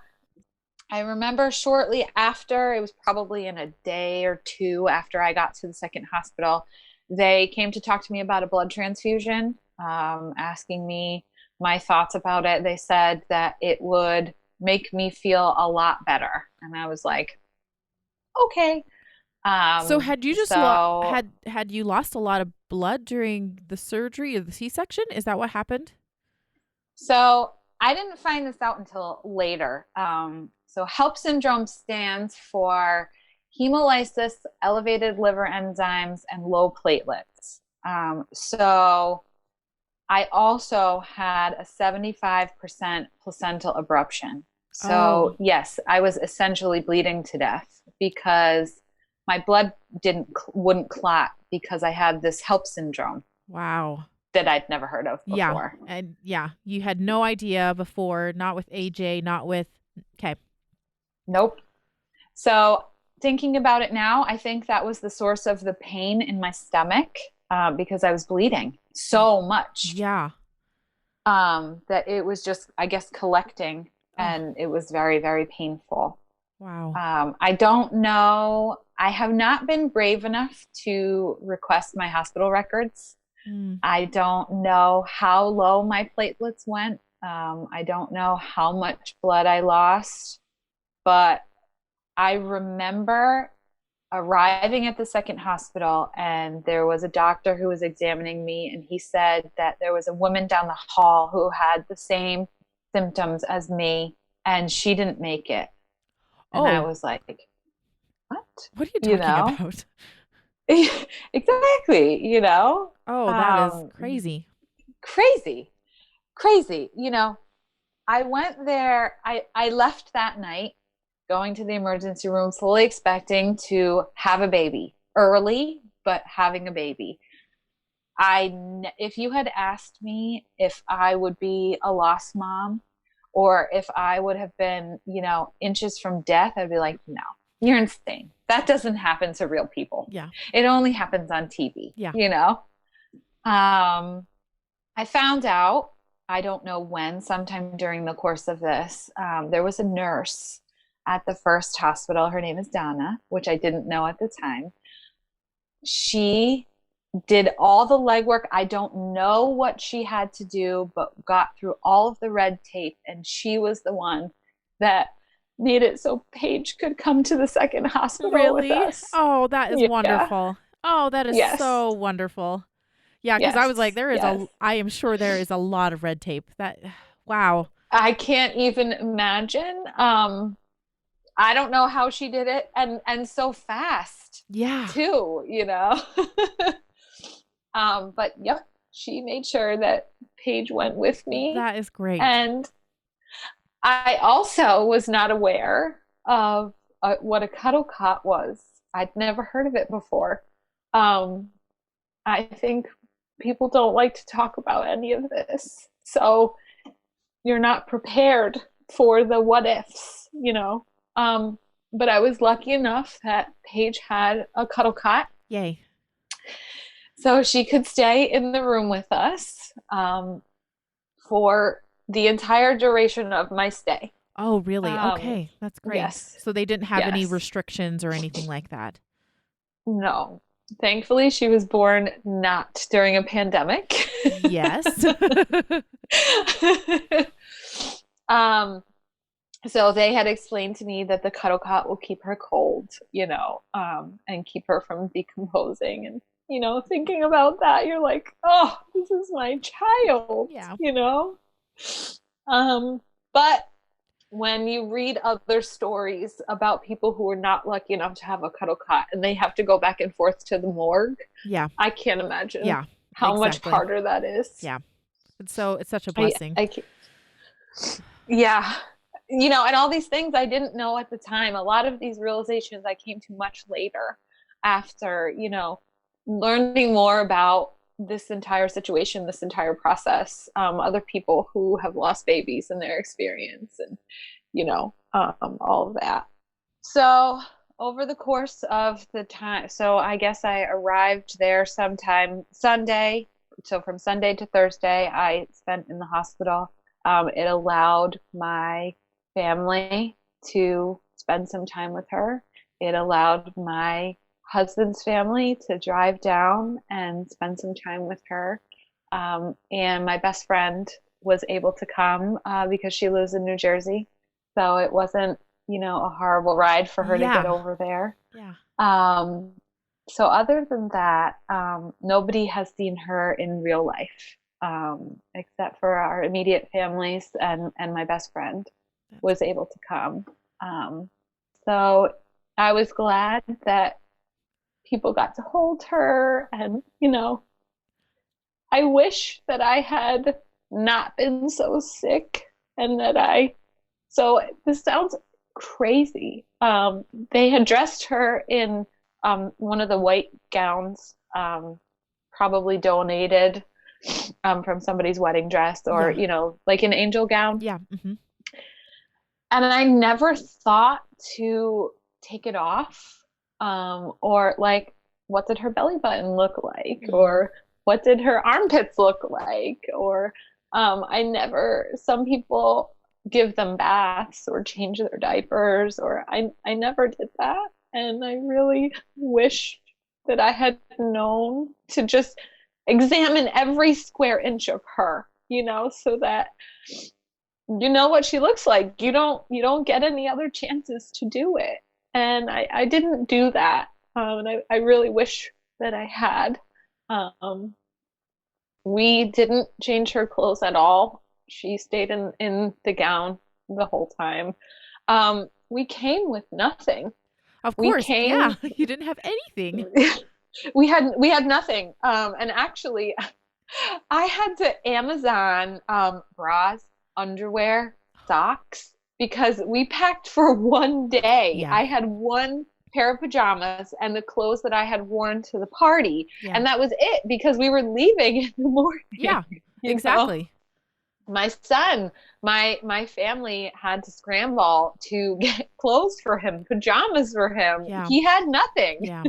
I remember shortly after, it was probably in a day or two after I got to the second hospital, they came to talk to me about a blood transfusion, asking me my thoughts about it. They said that it would make me feel a lot better. And I was like, okay. So had you just So had you lost a lot of blood during the surgery or the C-section? Is that what happened? So I didn't find this out until later. So HELLP syndrome stands for hemolysis, elevated liver enzymes, and low platelets. So I also had a 75% placental abruption. Oh, So yes, I was essentially bleeding to death because my blood wouldn't clot because I had this HELLP syndrome wow. that I'd never heard of Yeah. before. And yeah, you had no idea before, not with AJ, not with okay. Nope. So thinking about it now, I think that was the source of the pain in my stomach, because I was bleeding so much, Yeah. that it was just, I guess, collecting, Oh, and it was very, very painful. wow. I don't know. I have not been brave enough to request my hospital records. Mm. I don't know how low my platelets went. I don't know how much blood I lost, but I remember arriving at the second hospital and there was a doctor who was examining me, and he said that there was a woman down the hall who had the same symptoms as me and she didn't make it. And I Oh, was like, what? what are you You talking know? about? Exactly. Oh, that is crazy. Crazy, crazy. I went there. I left that night going to the emergency room fully expecting to have a baby early, but having a baby. If you had asked me if I would be a lost mom or if I would have been, inches from death, I'd be like, no. You're insane. That doesn't happen to real people. Yeah. It only happens on TV, Yeah. you know? I found out, I don't know when, sometime during the course of this, there was a nurse at the first hospital. Her name is Donna, which I didn't know at the time. She did all the legwork. I don't know what she had to do, but got through all of the red tape. And she was the one that made it so Paige could come to the second hospital with Really? us. Oh, that is Yeah. wonderful. Oh, that is Yes. so wonderful. Yeah, because I was like, I am sure there is a lot of red tape. Wow. I can't even imagine. I don't know how she did it, and so fast. Yeah. Too, you know. But yep, she made sure that Paige went with me. That is great. And I also was not aware of what a cuddle cot was. I'd never heard of it before. I think people don't like to talk about any of this. So you're not prepared for the what ifs, you know. But I was lucky enough that Paige had a cuddle cot. Yay. So she could stay in the room with us for the entire duration of my stay. Oh, really? Okay. That's great. Yes. So they didn't have any restrictions or anything like that? No. Thankfully, she was born not during a pandemic. Yes. So they had explained to me that the cuddle cot will keep her cold, you know, and keep her from decomposing. And, you know, thinking about that, you're like, oh, this is my child, you know? But when you read other stories about people who are not lucky enough to have a cuddle cot and they have to go back and forth to the morgue, I can't imagine how much harder that is. Yeah. It's such a blessing. Yeah. You know, and all these things I didn't know at the time. A lot of these realizations I came to much later after, you know, learning more about this entire situation, this entire process, other people who have lost babies and their experience and, you know, all of that. So over the course of the time, so I guess I arrived there sometime Sunday. So from Sunday to Thursday, I spent in the hospital. It allowed my family to spend some time with her. It allowed my husband's family to drive down and spend some time with her. And my best friend was able to come because she lives in New Jersey. So it wasn't, you know, a horrible ride for her to get over there. Yeah. So other than that, nobody has seen her in real life, except for our immediate families and my best friend was able to come. So I was glad that people got to hold her, and, you know, I wish that I had not been so sick and that so this sounds crazy. They had dressed her in one of the white gowns, probably donated from somebody's wedding dress or, you know, like an angel gown. Yeah. Mm-hmm. And I never thought to take it off, or like, what did her belly button look like? Mm-hmm. Or what did her armpits look like? Or some people give them baths or change their diapers, or I never did that. And I really wish that I had known to just examine every square inch of her, you know, so that you know what she looks like. You don't get any other chances to do it. And I didn't do that. And I really wish that I had. We didn't change her clothes at all. She stayed in the gown the whole time. We came with nothing. Of course, yeah. You didn't have anything. We had nothing. And actually, I had to Amazon bras, underwear, socks, because we packed for one day. Yeah. I had one pair of pajamas and the clothes that I had worn to the party. Yeah. And that was it, because we were leaving in the morning. Yeah, exactly. my son, my family had to scramble to get clothes for him, pajamas for him. Yeah. He had nothing. Yeah.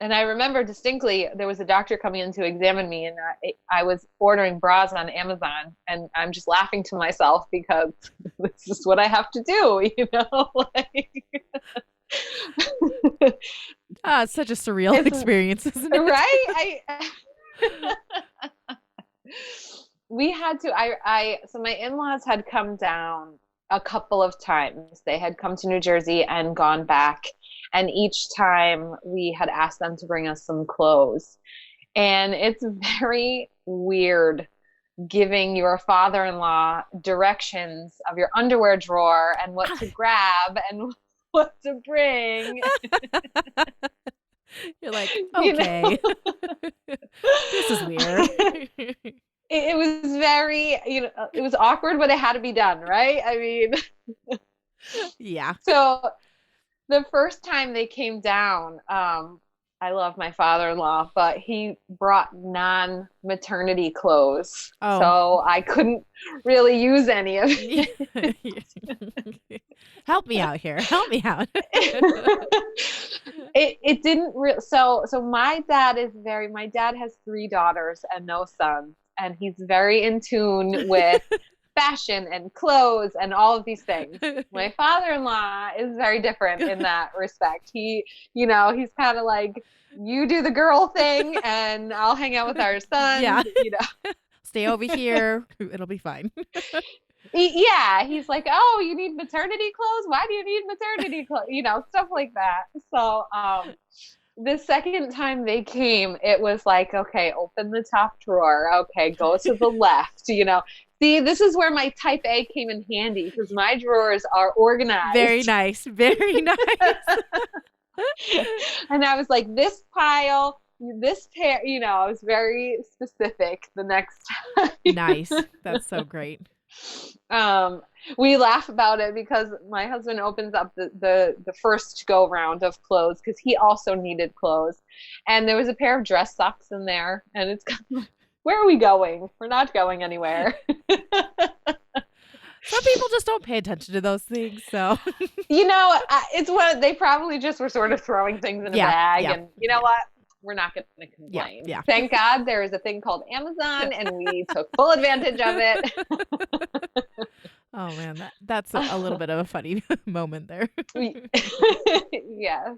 And I remember distinctly there was a doctor coming in to examine me, and I was ordering bras on Amazon, and I'm just laughing to myself because this is what I have to do, It's such a surreal experience, isn't it? Right? We had to, so my in-laws had come down a couple of times. They had come to New Jersey and gone back. And each time we had asked them to bring us some clothes. And it's very weird giving your father-in-law directions of your underwear drawer and what to grab and what to bring. You're like, okay, this is weird. It was very, it was awkward, but it had to be done, right? I mean, yeah. So the first time they came down, I love my father-in-law, but he brought non-maternity clothes. Oh. So I couldn't really use any of it. Help me out here. Help me out. It didn't so my dad has 3 daughters and no sons, and he's very in tune with fashion and clothes and all of these things. My father-in-law is very different in that respect. He's kind of like, you do the girl thing and I'll hang out with our sons. Yeah. Stay over here. It'll be fine. Yeah. He's like, oh, you need maternity clothes? Why do you need maternity clothes? Stuff like that. So, the second time they came, it was like, okay, open the top drawer. Okay, go to the left, See, this is where my type A came in handy because my drawers are organized. Very nice. Very nice. And I was like, this pile, this pair, I was very specific the next time. Nice. That's so great. We laugh about it because my husband opens up the first go round of clothes because he also needed clothes, and there was a pair of dress socks in there, and it's kind of like, where are we going? We're not going anywhere. Some people just don't pay attention to those things, so it's what they probably just were sort of throwing things in a bag, and you know what? We're not going to complain. Yeah. Thank God there is a thing called Amazon, and we took full advantage of it. Oh man, that's a little bit of a funny moment there. Yeah.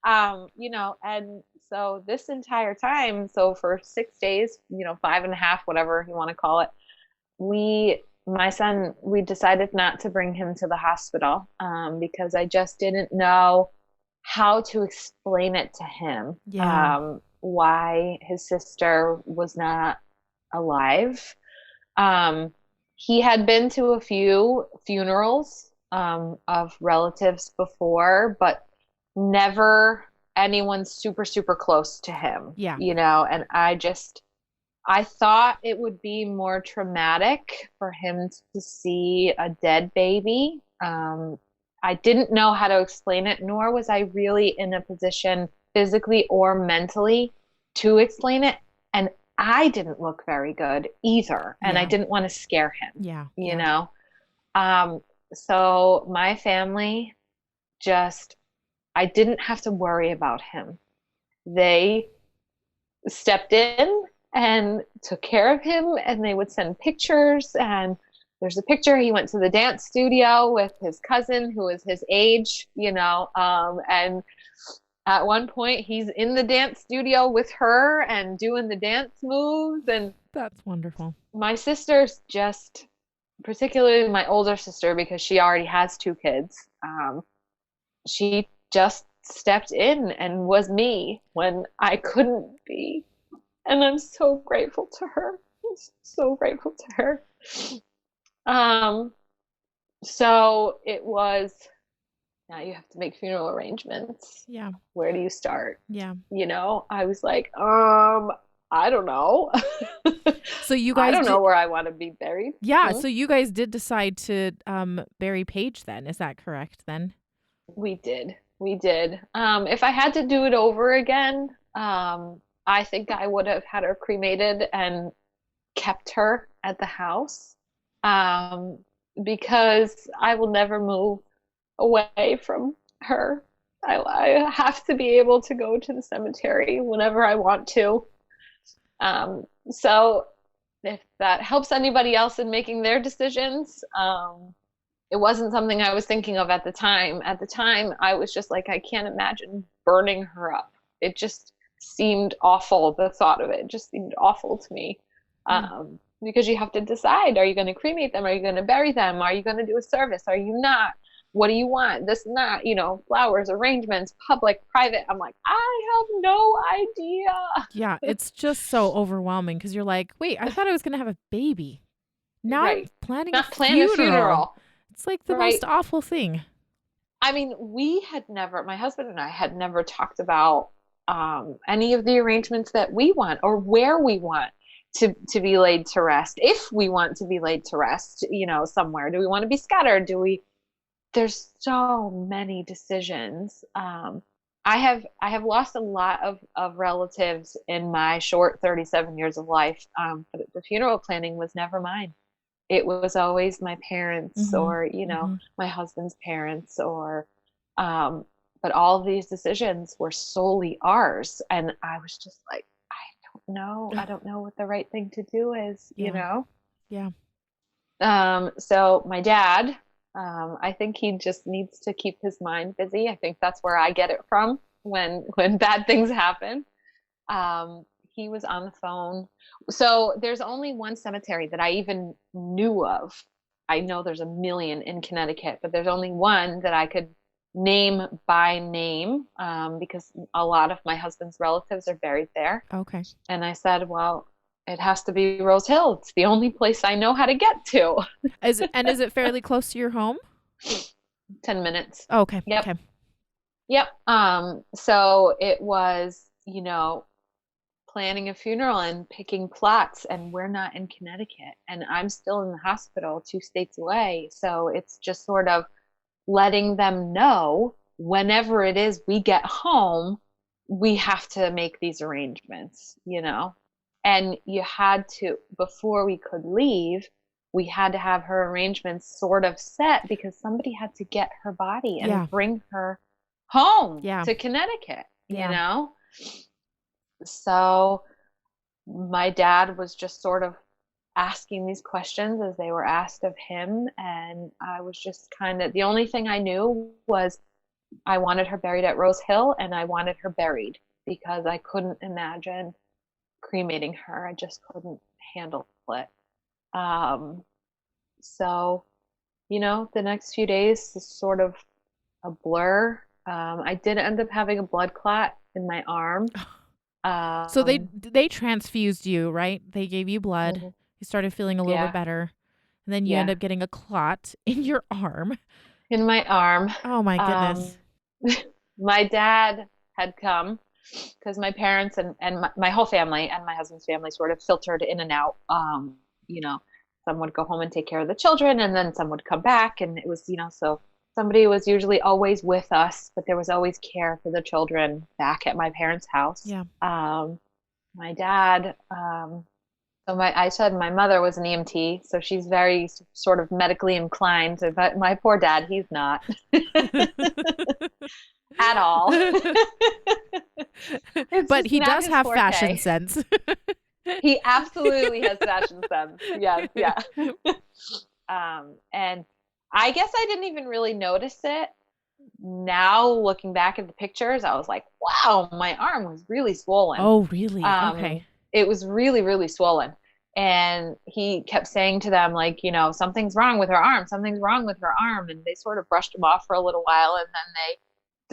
And so this entire time, so for 6 days, 5.5, whatever you want to call it, we decided not to bring him to the hospital, because I just didn't know how to explain it to him. Why his sister was not alive. He had been to a few funerals of relatives before, but never anyone super, super close to him. Yeah. And I thought it would be more traumatic for him to see a dead baby. I didn't know how to explain it, nor was I really in a position physically or mentally to explain it. And I didn't look very good either. And I didn't want to scare him. Yeah. So my family I didn't have to worry about him. They stepped in and took care of him, and they would send pictures. And there's a picture, he went to the dance studio with his cousin who is his age, and at one point he's in the dance studio with her and doing the dance moves. And that's wonderful. My sisters particularly my older sister, because she already has 2 kids, she just stepped in and was me when I couldn't be. And I'm so grateful to her. I'm so grateful to her. So it was, now you have to make funeral arrangements. Yeah. Where do you start? Yeah. I was like, I don't know. So you guys I don't know where I want to be buried. Yeah. So you guys did decide to bury Paige then. Is that correct then? We did. If I had to do it over again, I think I would have had her cremated and kept her at the house, um, because I will never move away from her. I have to be able to go to the cemetery whenever I want to. So if that helps anybody else in making their decisions, it wasn't something I was thinking of at the time. At the time, I was just like, I can't imagine burning her up. It just seemed awful. The thought of it just seemed awful to me. Because you have to decide, are you going to cremate them? Are you going to bury them? Are you going to do a service? Are you not? What do you want? This and that, flowers, arrangements, public, private. I'm like, I have no idea. Yeah, it's just so overwhelming because you're like, wait, I thought I was going to have a baby. Now I'm Right. planning a Not plan a funeral. funeral. It's like the Right. most awful thing. I mean, my husband and I had never talked about any of the arrangements that we want or where we want to be laid to rest. If we want to be laid to rest, somewhere. Do we want to be scattered? There's so many decisions. I have lost a lot of relatives in my short 37 years of life. But the funeral planning was never mine. It was always my parents or, my husband's parents but all of these decisions were solely ours. And I was just like, I don't know. I don't know what the right thing to do is, Yeah. So my dad, I think he just needs to keep his mind busy. I think that's where I get it from when bad things happen. He was on the phone. So there's only one cemetery that I even knew of. I know there's a million in Connecticut, but there's only one that I could name by name, because a lot of my husband's relatives are buried there. Okay. And I said, well, it has to be Rose Hill. It's the only place I know how to get to. Is it fairly close to your home? 10 minutes. Oh, okay. Yep. Okay. Yep. So it was, planning a funeral and picking plots, and we're not in Connecticut, and I'm still in the hospital 2 states away. So it's just sort of letting them know whenever it is we get home, we have to make these arrangements, and you had to, before we could leave, we had to have her arrangements sort of set because somebody had to get her body and bring her home to Connecticut, So my dad was just sort of asking these questions as they were asked of him. And I was just the only thing I knew was I wanted her buried at Rose Hill and I wanted her buried because I couldn't imagine cremating her. I just couldn't handle it. So, the next few days is sort of a blur. I did end up having a blood clot in my arm. So they transfused you, right? They gave you blood. Mm-hmm. You started feeling a little bit better. And then you end up getting a clot in your arm. In my arm. Oh, my goodness. My dad had come because my parents and my whole family and my husband's family sort of filtered in and out. Some would go home and take care of the children, and then some would come back. And it was, so somebody was usually always with us, but there was always care for the children back at my parents' house. Yeah. My dad, I said my mother was an EMT, so she's very sort of medically inclined, but my poor dad, he's not at all. But he does have fashion sense. He absolutely has fashion sense. Yes, yeah. And I guess I didn't even really notice it. Now, looking back at the pictures, I was like, wow, my arm was really swollen. Oh, really? Okay. It was really, really swollen. And he kept saying to them, like, something's wrong with her arm. Something's wrong with her arm. And they sort of brushed him off for a little while. And then they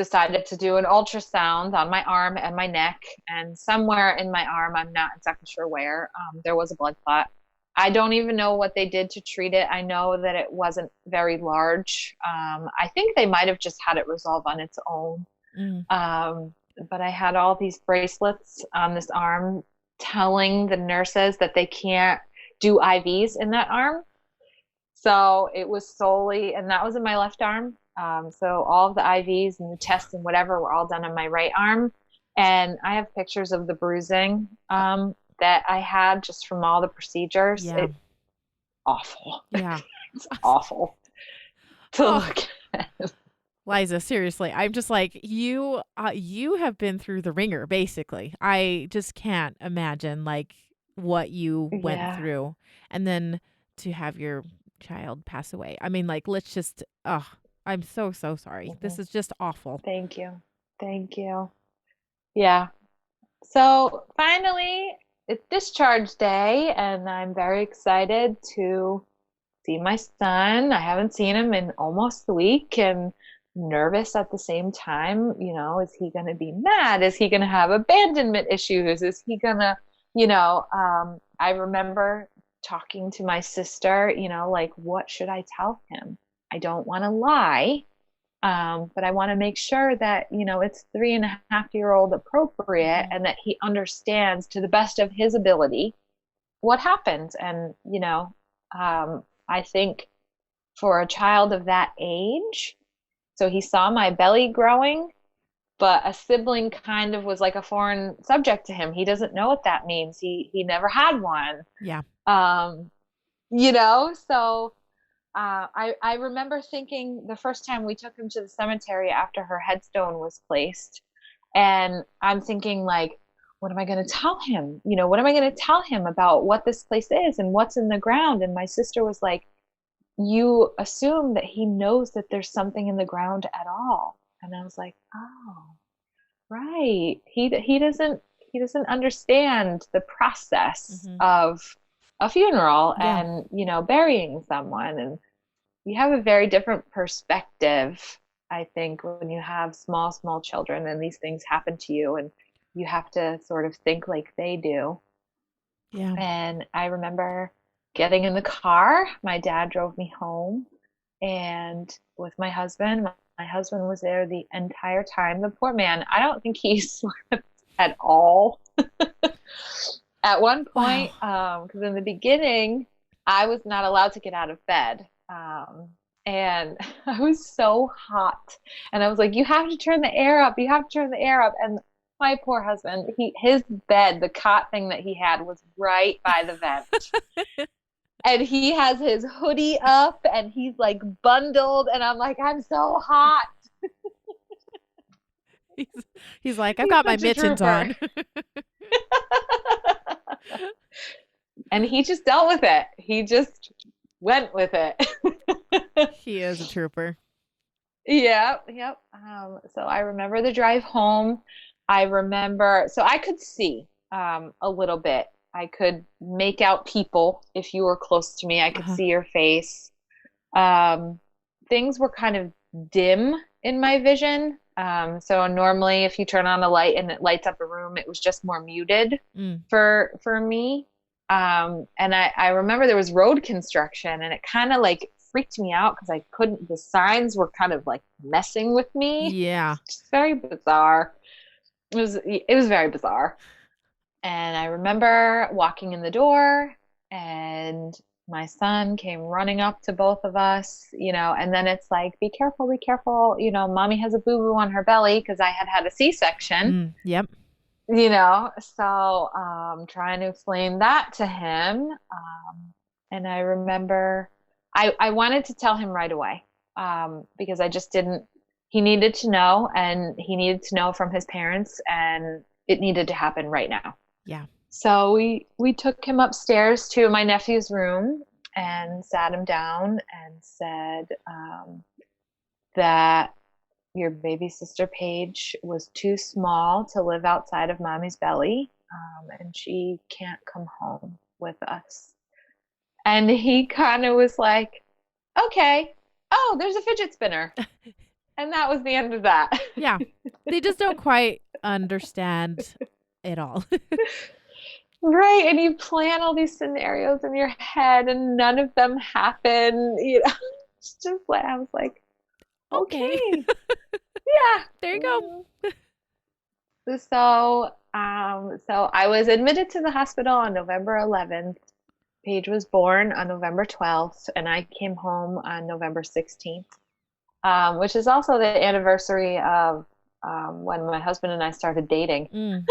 decided to do an ultrasound on my arm and my neck. And somewhere in my arm, I'm not exactly sure where, there was a blood clot. I don't even know what they did to treat it. I know that it wasn't very large. I think they might have just had it resolve on its own. But I had all these bracelets on this arm telling the nurses that they can't do IVs in that arm. So it was solely, and that was in my left arm. So all of the IVs and the tests and whatever were all done on my right arm. And I have pictures of the bruising that I had just from all the procedures. Yeah. It's awful. Yeah. It's awful to Oh, look at. Liza, seriously, I'm just like you have been through the ringer basically. I just can't imagine like what you went Yeah. through and then to have your child pass away. I mean, like let's just I'm so sorry. This Mhm. is just awful. Thank you. Thank you. Yeah. So finally, it's discharge day, and I'm very excited to see my son. I haven't seen him in almost a week and nervous at the same time. Is he going to be mad? Is he going to have abandonment issues? Is he going to, I remember talking to my sister, like, what should I tell him? I don't want to lie. But I want to make sure that, it's 3.5-year-old appropriate Mhm. and that he understands to the best of his ability what happened. And, I think for a child of that age, so he saw my belly growing, but a sibling kind of was like a foreign subject to him. He doesn't know what that means. He never had one. Yeah. Um, so I remember thinking the first time we took him to the cemetery after her headstone was placed, and I'm thinking like, what am I going to tell him? What am I going to tell him about what this place is and what's in the ground? And my sister was like, you assume that he knows that there's something in the ground at all. And I was like, oh, right. He doesn't understand the process Mhm. of a funeral Yeah. and, burying someone. And you have a very different perspective, I think, when you have small, small children and these things happen to you and you have to sort of think like they do. Yeah. And I remember getting in the car. My dad drove me home and with my husband. My husband was there the entire time. The poor man, I don't think he slept at all. At one Wow. point, because in the beginning, I was not allowed to get out of bed. And I was so hot. And I was like, you have to turn the air up. You have to turn the air up. And my poor husband, his bed, the cot thing that he had was right by the vent. And he has his hoodie up and he's like bundled. And I'm like, I'm so hot. He's, he's like, I've He's got my such a mittens trooper. on. And he just dealt with it. He just went with it. He is a trooper. Yep. So I remember the drive home. I remember, so I could see a little bit. I could make out people if you were close to me. I could Uh-huh. see your face. Um, Things were kind of dim in my vision. So normally, if you turn on a light and it lights up a room, it was just more muted Mm. for me. And I remember there was road construction and it kind of like freaked me out because I couldn't, the signs were kind of like messing with me. Yeah. It's just very bizarre. It was very bizarre. And I remember walking in the door and my son came running up to both of us, and then it's like, be careful, mommy has a boo-boo on her belly because I had a C-section. Yep. So trying to explain that to him. And I remember I wanted to tell him right away because I just didn't, he needed to know and he needed to know from his parents and it needed to happen right now. Yeah. So we took him upstairs to my nephew's room and sat him down and said that your baby sister Paige was too small to live outside of mommy's belly, and she can't come home with us. And he kind of was like, okay, oh, there's a fidget spinner. And that was the end of that. Yeah. They just don't quite understand it all. Right. And you plan all these scenarios in your head and none of them happen. It's just like, I was like, Okay. okay, yeah. There you go. So I was admitted to the hospital on November 11th. Paige was born on November 12th, and I came home on November 16th, which is also the anniversary of when my husband and I started dating Mm.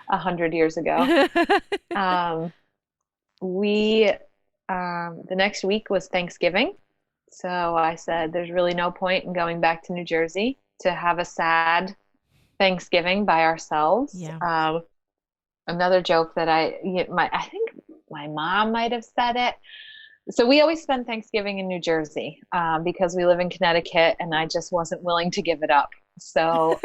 100 years ago. Um, we The next week was Thanksgiving. So I said, there's really no point in going back to New Jersey to have a sad Thanksgiving by ourselves. Yeah. Another joke that I think my mom might have said it. So we always spend Thanksgiving in New Jersey because we live in Connecticut, and I just wasn't willing to give it up. So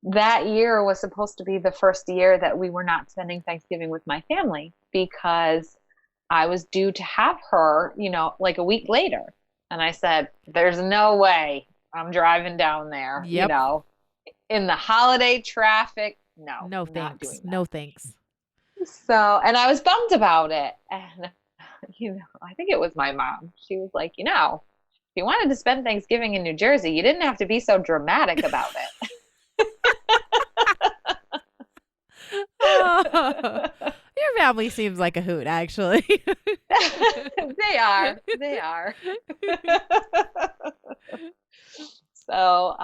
that year was supposed to be the first year that we were not spending Thanksgiving with my family because I was due to have her, like a week later. And I said, there's no way I'm driving down there, Yep. in the holiday traffic. No, No not thanks. doing that. No thanks. So, and I was bummed about it. And, I think it was my mom. She was like, if you wanted to spend Thanksgiving in New Jersey, you didn't have to be so dramatic about it. Oh, your family seems like a hoot, actually. They are. They are. So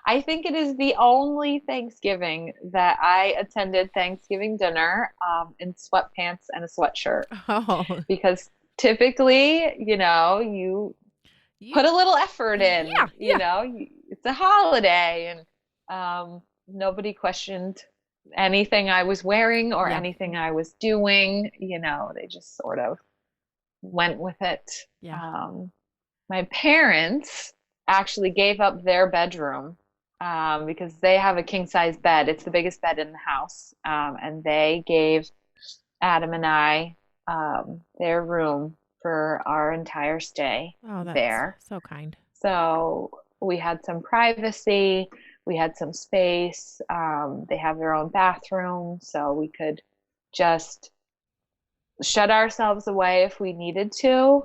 I think it is the only Thanksgiving that I attended Thanksgiving dinner in sweatpants and a sweatshirt. Oh, Because typically, you put a little effort in. Yeah. It's a holiday, and nobody questioned anything I was wearing or anything I was doing. They just sort of went with it. Yeah. My parents actually gave up their bedroom because they have a king size bed. It's the biggest bed in the house. And they gave Adam and I their room for our entire stay there. So kind. So we had some privacy, we had some space. They have their own bathroom, so we could just shut ourselves away if we needed to.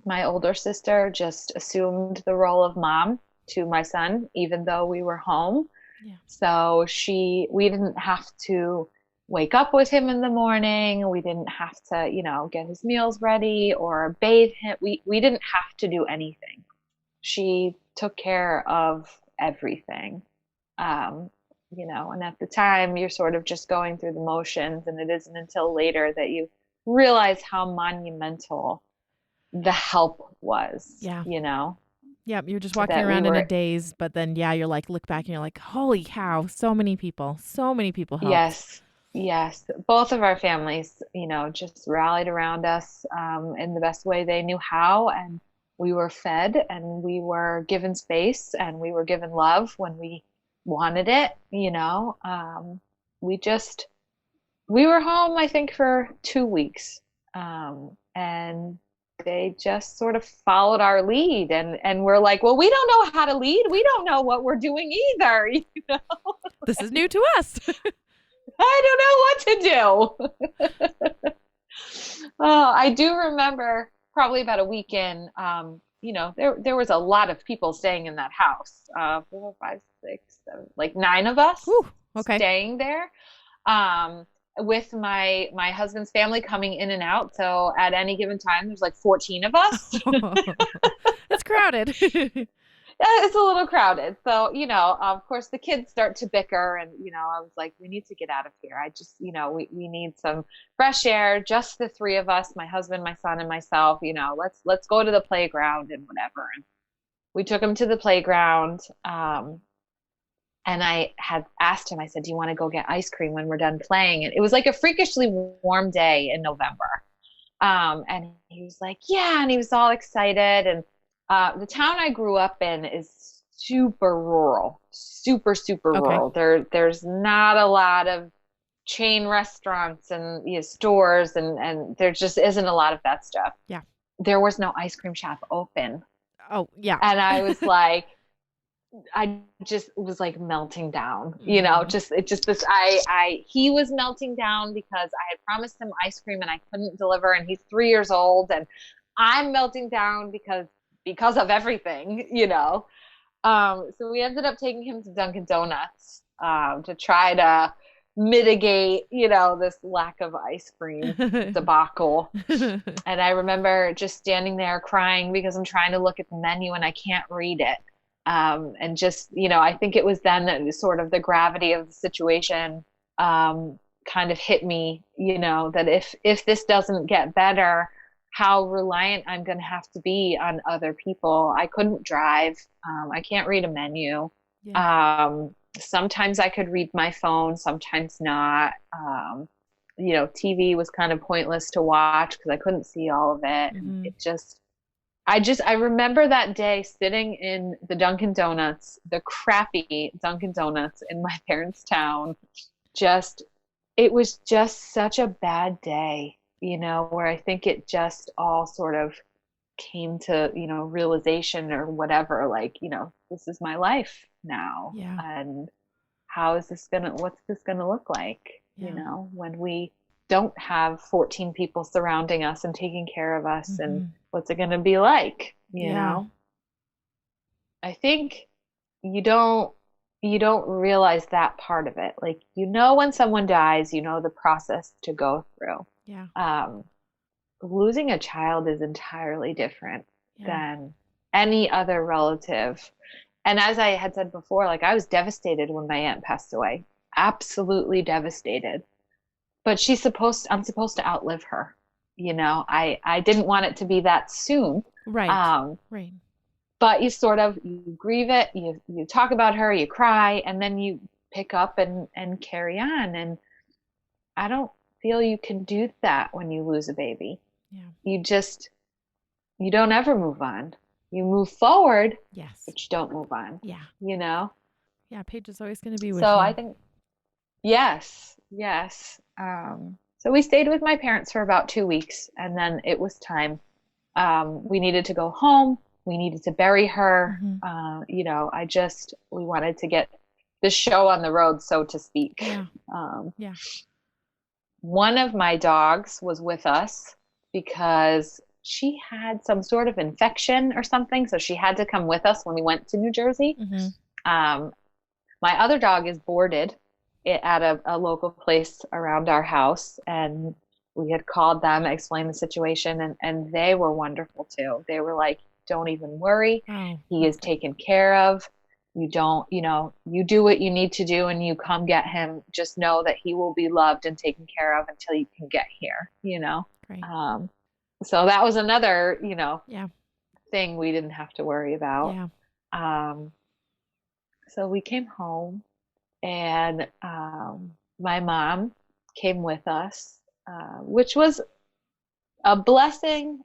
My older sister just assumed the role of mom to my son, even though we were home. Yeah. So we didn't have to wake up with him in the morning. We didn't have to, get his meals ready or bathe him. We didn't have to do anything. She took care of everything. And at the time you're sort of just going through the motions, and it isn't until later that you realize how monumental the help was. Yeah. Yep, you're just walking around in a daze, but then you're like, look back and you're like, holy cow, so many people helped. Yes. Both of our families, just rallied around us in the best way they knew how, and we were fed, and we were given space, and we were given love when we wanted it. We were home, I think, for 2 weeks, and they just sort of followed our lead, and we're like, well, we don't know how to lead. We don't know what we're doing either. This is new to us. I don't know what to do. Oh, I do remember probably about a week in, there was a lot of people staying in that house. 4, 5, 6, 7, like 9 of us. Ooh, okay. Staying there. With my husband's family coming in and out. So at any given time, there's like 14 of us. It's crowded. It's a little crowded. So, of course the kids start to bicker, and, I was like, we need to get out of here. I just, we need some fresh air, just the 3 of us, my husband, my son, and myself. Let's go to the playground and whatever. And we took him to the playground. And I had asked him, I said, do you want to go get ice cream when we're done playing? And it was like a freakishly warm day in November. And he was like, yeah. And he was all excited. And the town I grew up in is super rural, super rural. There's not a lot of chain restaurants and stores, and there just isn't a lot of that stuff. Yeah. There was no ice cream shop open. Oh, yeah. And I was like, I just was like melting down, he was melting down because I had promised him ice cream and I couldn't deliver, and he's 3 years old, and I'm melting down because of everything, so we ended up taking him to Dunkin' Donuts to try to mitigate, this lack of ice cream debacle. And I remember just standing there crying because I'm trying to look at the menu and I can't read it. And just, I think it was then that sort of the gravity of the situation kind of hit me, that if this doesn't get better, how reliant I'm going to have to be on other people. I couldn't drive. I can't read a menu. Yeah. Sometimes I could read my phone, sometimes not. TV was kind of pointless to watch because I couldn't see all of it. And Mm-hmm. I remember that day sitting in the Dunkin' Donuts, the crappy Dunkin' Donuts in my parents' town. It was just such a bad day, where I think it just all sort of came to, realization or whatever, like, this is my life now. Yeah. And what's this gonna look like, Yeah. when we don't have 14 people surrounding us and taking care of us, Mm-hmm. and what's it gonna be like, Yeah. I think you don't realize that part of it. Like, when someone dies, the process to go through. Yeah. Losing a child is entirely different Yeah. than any other relative. And as I had said before, like, I was devastated when my aunt passed away. Absolutely devastated. But I'm supposed to outlive her. I didn't want it to be that soon. Right. Right. But you grieve it, you talk about her, you cry, and then you pick up and carry on. And I don't feel you can do that when you lose a baby. Yeah. You don't ever move on. You move forward, Yes. but you don't move on. Yeah. Yeah. Paige is always going to be with So you. I think, yes. So we stayed with my parents for about 2 weeks, and then it was time. We needed to go home. We needed to bury her. Mm-hmm. We wanted to get the show on the road, so to speak. Yeah. Yeah. One of my dogs was with us because she had some sort of infection or something. So she had to come with us when we went to New Jersey. Mm-hmm. My other dog is boarded at a local place around our house. And we had called them, explained the situation, and they were wonderful too. They were like, don't even worry. Oh, he is taken care of. You don't, you do what you need to do, and you come get him. Just know that he will be loved and taken care of until you can get here, Great. So that was another, Yeah. thing we didn't have to worry about. Yeah. So we came home, and my mom came with us, which was a blessing.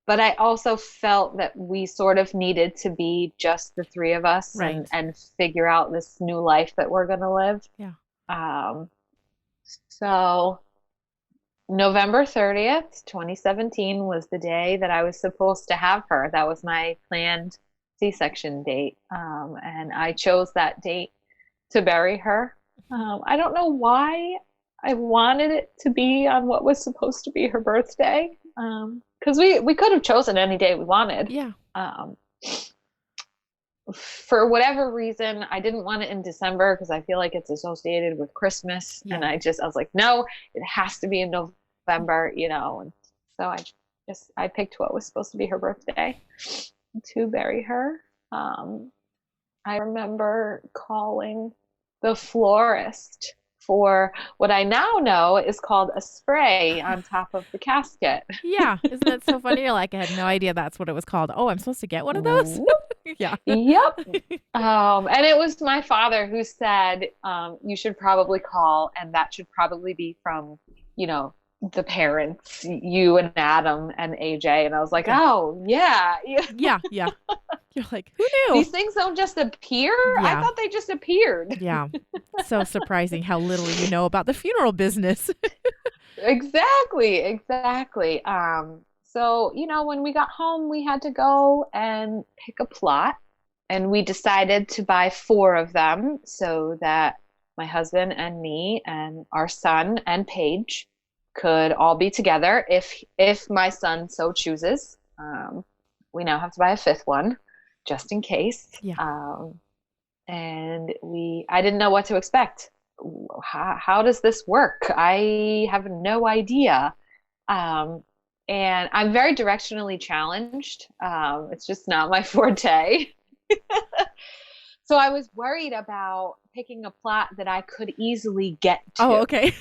But I also felt that we sort of needed to be just the three of us, Right. and figure out this new life that we're going to live. Yeah. So November 30th, 2017 was the day that I was supposed to have her. That was my planned C-section date. And I chose that date to bury her. I don't know why I wanted it to be on what was supposed to be her birthday. Because we could have chosen any day we wanted. Yeah. For whatever reason, I didn't want it in December because I feel like it's associated with Christmas. Yeah. And I was like, no, it has to be in November, And so I picked what was supposed to be her birthday to bury her. I remember calling the florist for what I now know is called a spray on top of the casket. Yeah. Isn't that so funny? You're like, I had no idea that's what it was called. Oh, I'm supposed to get one of those? Yeah. Yep. And it was my father who said, you should probably call, and that should probably be from, the parents, you and Adam and AJ. And I was like, oh, yeah. Yeah. You're like, who knew? These things don't just appear? Yeah. I thought they just appeared. Yeah. So surprising how little you know about the funeral business. Exactly. So, when we got home, we had to go and pick a plot, and we decided to buy 4 of them so that my husband and me and our son and Paige could all be together if my son so chooses. We now have to buy a 5th one just in case. Yeah. And I didn't know what to expect. How does this work? I have no idea. And I'm very directionally challenged. It's just not my forte. So I was worried about picking a plot that I could easily get Oh, to okay.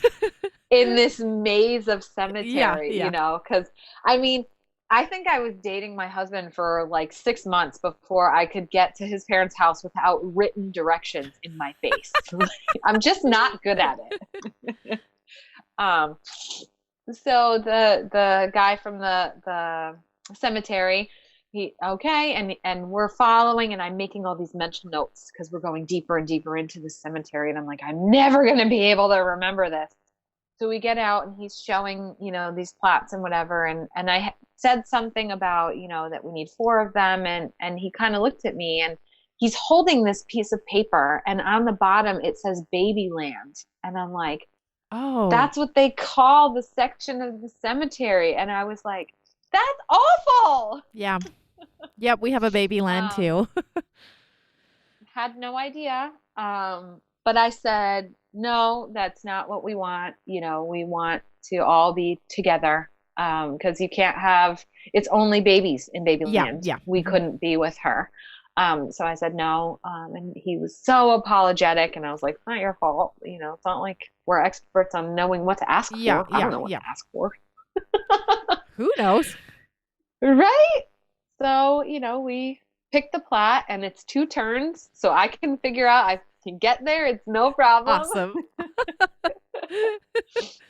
in this maze of Yeah, cemetery, yeah. because I mean, I think I was dating my husband for like 6 months before I could get to his parents' house without written directions in my face. I'm just not good at it. Um, so the guy from the cemetery, and we're following, and I'm making all these mental notes because we're going deeper and deeper into the cemetery, and I'm like, I'm never gonna be able to remember this. So we get out, and he's showing, these plots and whatever, and I said something about, that we need 4 of them, and he kind of looked at me, and he's holding this piece of paper, and on the bottom it says Babyland, and I'm like, Oh, that's what they call the section of the cemetery. And I was like, that's awful. yeah. Yep, we have a baby land Um, too. had no idea. But I said, no, that's not what we want. We want to all be together. Because you can't have, it's only babies in Yeah, Babyland. yeah. We couldn't be with her. So I said no. And he was so apologetic, and I was like, it's not your fault. It's not like we're experts on knowing what to ask Yeah, for. I don't yeah, know what yeah. to ask for. Who knows? Right? So, we pick the plot, and it's 2 turns, so I can figure out, I can get there. It's no problem. Awesome.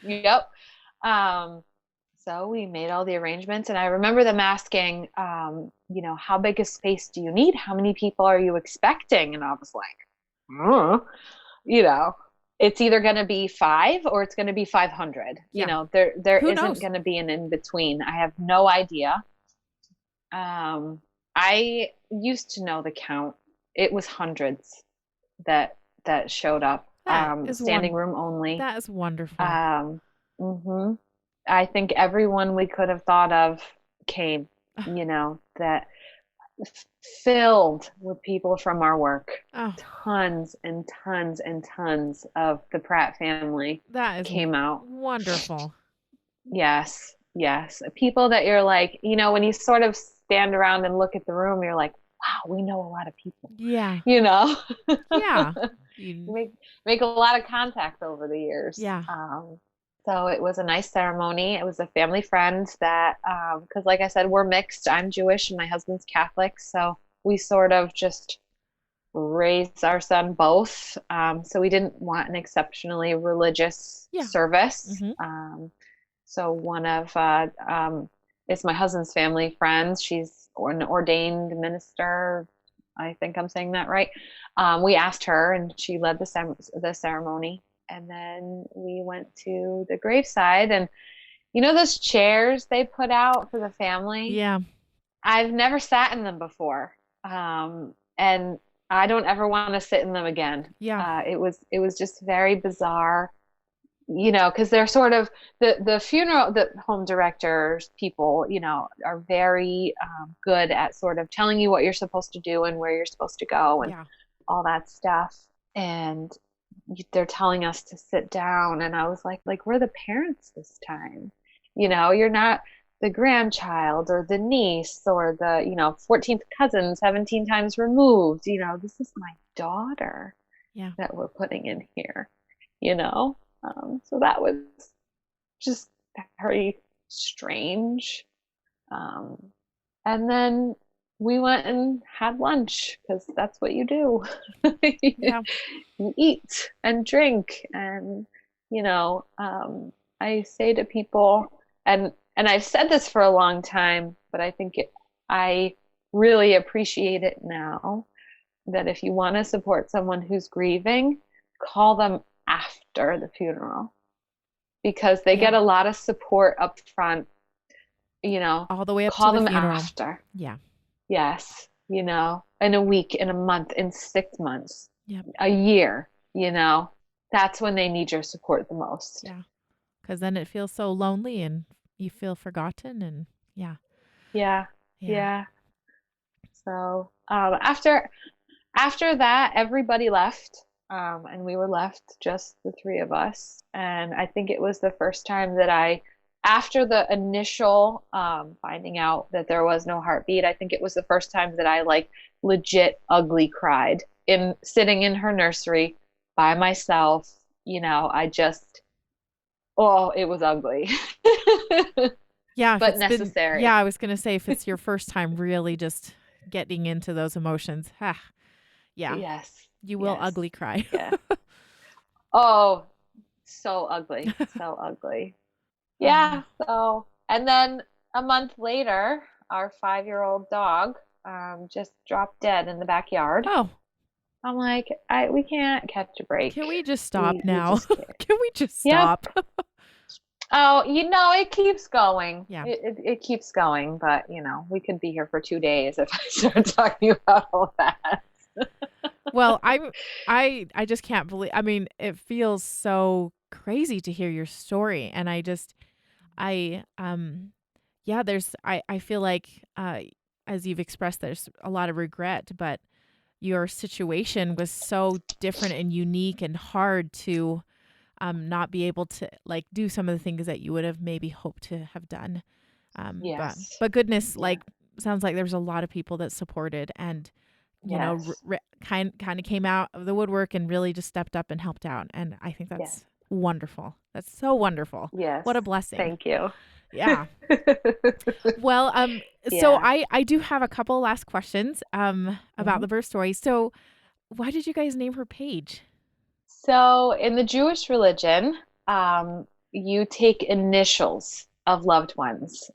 Yep. So we made all the arrangements, and I remember them asking, how big a space do you need? How many people are you expecting? And I was like, you know, it's either going to be 5 or it's going to be 500. Yeah. There Who isn't knows? going to be an in between. I have no idea. I used to know the count. It was hundreds that showed up. That is Standing room only. That is wonderful. Mhm. I think everyone we could have thought of came, that filled with people from our work. Oh, Tons and tons and tons of the Pratt family that is came out. wonderful. Yes, yes. People that you're like, when you sort of stand around and look at the room, you're like, wow, we know a lot of people, Yeah. you know? Yeah. Make a lot of contacts over the years. Yeah. So it was a nice ceremony. It was a family friend that, because like I said, we're mixed. I'm Jewish and my husband's Catholic. So we sort of just raised our son both. So we didn't want an exceptionally religious service. So one of it's my husband's family friends. She's an ordained minister. I think I'm saying that right. We asked her, and she led the ceremony. And then we went to the graveside, and those chairs they put out for the family? Yeah. I've never sat in them before. And I don't ever want to sit in them again. Yeah. It was just very bizarre, because they're sort of the funeral, the home directors people, are very good at sort of telling you what you're supposed to do and where you're supposed to go and all that stuff. And they're telling us to sit down, and I was like we're the parents this time. You're not the grandchild or the niece or the 14th cousin 17 times removed. This is my daughter that we're putting in here. So that was just very strange. And then we went and had lunch, because that's what you do. You eat and drink, and I say to people, and I've said this for a long time, but I think I really appreciate it now, that if you want to support someone who's grieving, call them after the funeral, because they get a lot of support up front. All the way up call to the them funeral. after. Yeah. Yes, in a week, in a month, in 6 months, a year, that's when they need your support the most. Yeah. Because then it feels so lonely and you feel forgotten, and Yeah. So after that, everybody left, and we were left just the 3 of us. And I think it was the first time that I after the initial finding out that there was no heartbeat, I think it was the first time that I like legit ugly cried in sitting in her nursery by myself. I just, oh, it was ugly. Yeah, but necessary. I was going to say, if it's your first time really just getting into those emotions, yeah, Yes. you will Yes. ugly cry. Yeah. Oh, so ugly. So ugly. Yeah. So, and then a month later, our 5-year-old dog just dropped dead in the backyard. Oh. I'm like, we can't catch a break. Can we just stop now? Can we just Yep. stop? Oh, it keeps going. Yeah. It keeps going, but we could be here for 2 days if I start talking about all that. Well, I just can't believe, I mean, it feels so crazy to hear your story. And I feel like, as you've expressed, there's a lot of regret, but your situation was so different and unique and hard to not be able to like do some of the things that you would have maybe hoped to have done. Yes. But goodness, like, sounds like there's a lot of people that supported and, kind of came out of the woodwork and really just stepped up and helped out. And I think that's wonderful. That's so wonderful. Yes. What a blessing. Thank you. Yeah. Well, so I do have a couple last questions about the birth story. So why did you guys name her Paige? So in the Jewish religion, you take initials of loved ones.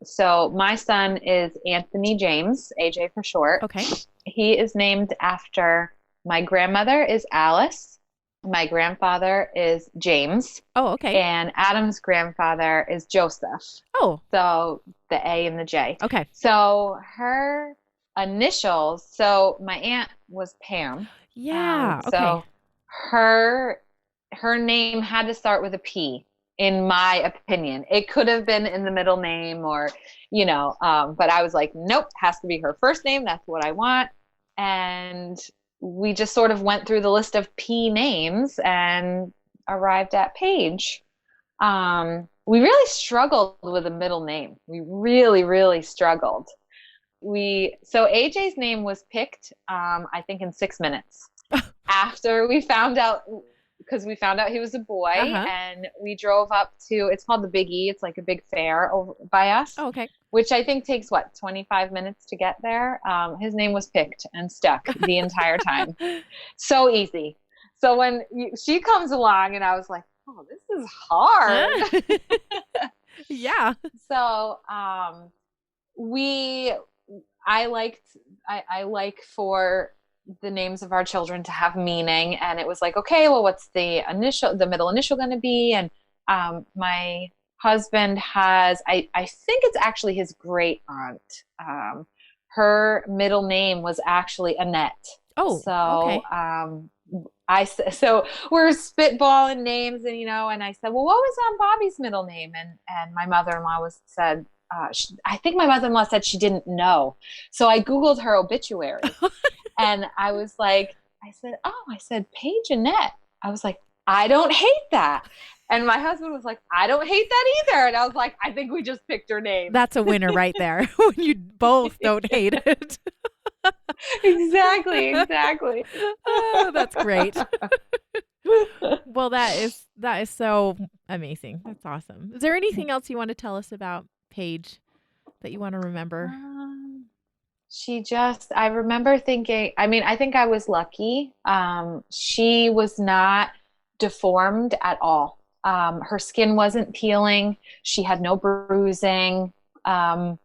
So my son is Anthony James, AJ for short. Okay. He is named after my grandmother is Alice. My grandfather is James. Oh, okay. And Adam's grandfather is Joseph. Oh. So the A and the J. Okay. So her initials, so my aunt was Pam. Yeah. Okay. So her name had to start with a P, in my opinion. It could have been in the middle name or, but I was like, nope, has to be her first name. That's what I want. And we just sort of went through the list of P names and arrived at Paige. We really struggled with a middle name. We really, really struggled. So AJ's name was picked, I think in 6 minutes after we found out, because we found out he was a boy, and we drove up to, it's called the Big E. It's like a big fair over by us. Oh, okay. Which I think takes 25 minutes to get there. His name was picked and stuck the entire time. So easy. So when she comes along and I was like, oh, this is hard. Yeah. So I like for the names of our children to have meaning, and it was like, okay, well, what's the middle initial going to be? And my husband has, I think it's actually his great aunt. Her middle name was actually Annette. Oh, so okay. So we're spitballing names, and I said, well, what was Aunt Bobby's middle name? And my mother-in-law said, I think my mother-in-law said she didn't know. So I Googled her obituary and I was like, I said, Paige Annette. I was like, I don't hate that. And my husband was like, I don't hate that either. And I was like, I think we just picked her name. That's a winner right there. When you both don't hate it. Exactly. Oh, that's great. Well, that is so amazing. That's awesome. Is there anything else you want to tell us about Paige that you want to remember? I remember thinking, I think I was lucky. She was not deformed at all. Her skin wasn't peeling. She had no bruising. The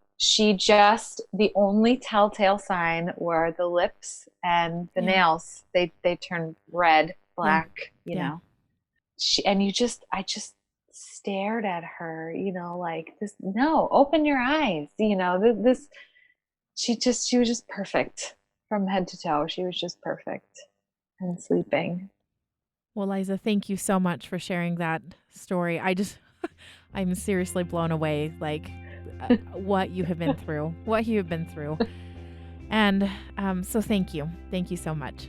only telltale sign were the lips and the nails. They turned red, black, you know. I just stared at her, like this, no, open your eyes, she was just perfect from head to toe. She was just perfect and sleeping. Well, Liza, thank you so much for sharing that story. I'm seriously blown away, like what you have been through, And so thank you. Thank you so much.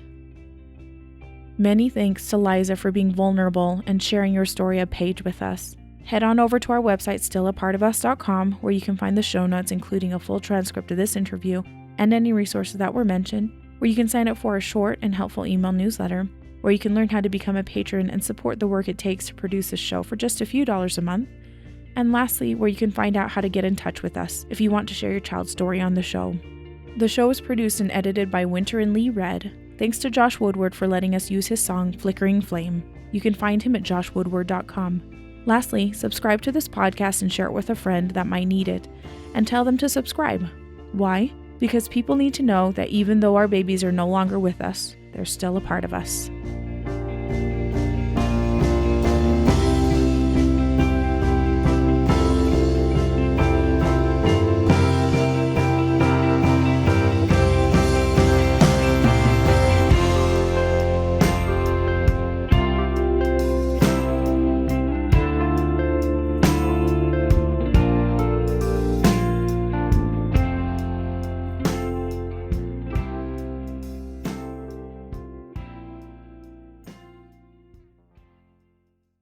Many thanks to Liza for being vulnerable and sharing your story of Paige with us. Head on over to our website, stillapartofus.com, where you can find the show notes, including a full transcript of this interview and any resources that were mentioned, where you can sign up for a short and helpful email newsletter, where you can learn how to become a patron and support the work it takes to produce this show for just a few dollars a month, and lastly, where you can find out how to get in touch with us if you want to share your child's story on the show. The show is produced and edited by Winter and Lee Red. Thanks to Josh Woodward for letting us use his song, Flickering Flame. You can find him at joshwoodward.com. Lastly, subscribe to this podcast and share it with a friend that might need it, and tell them to subscribe. Why? Because people need to know that even though our babies are no longer with us, they're still a part of us.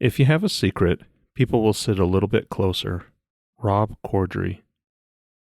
If you have a secret, people will sit a little bit closer. Rob Corddry.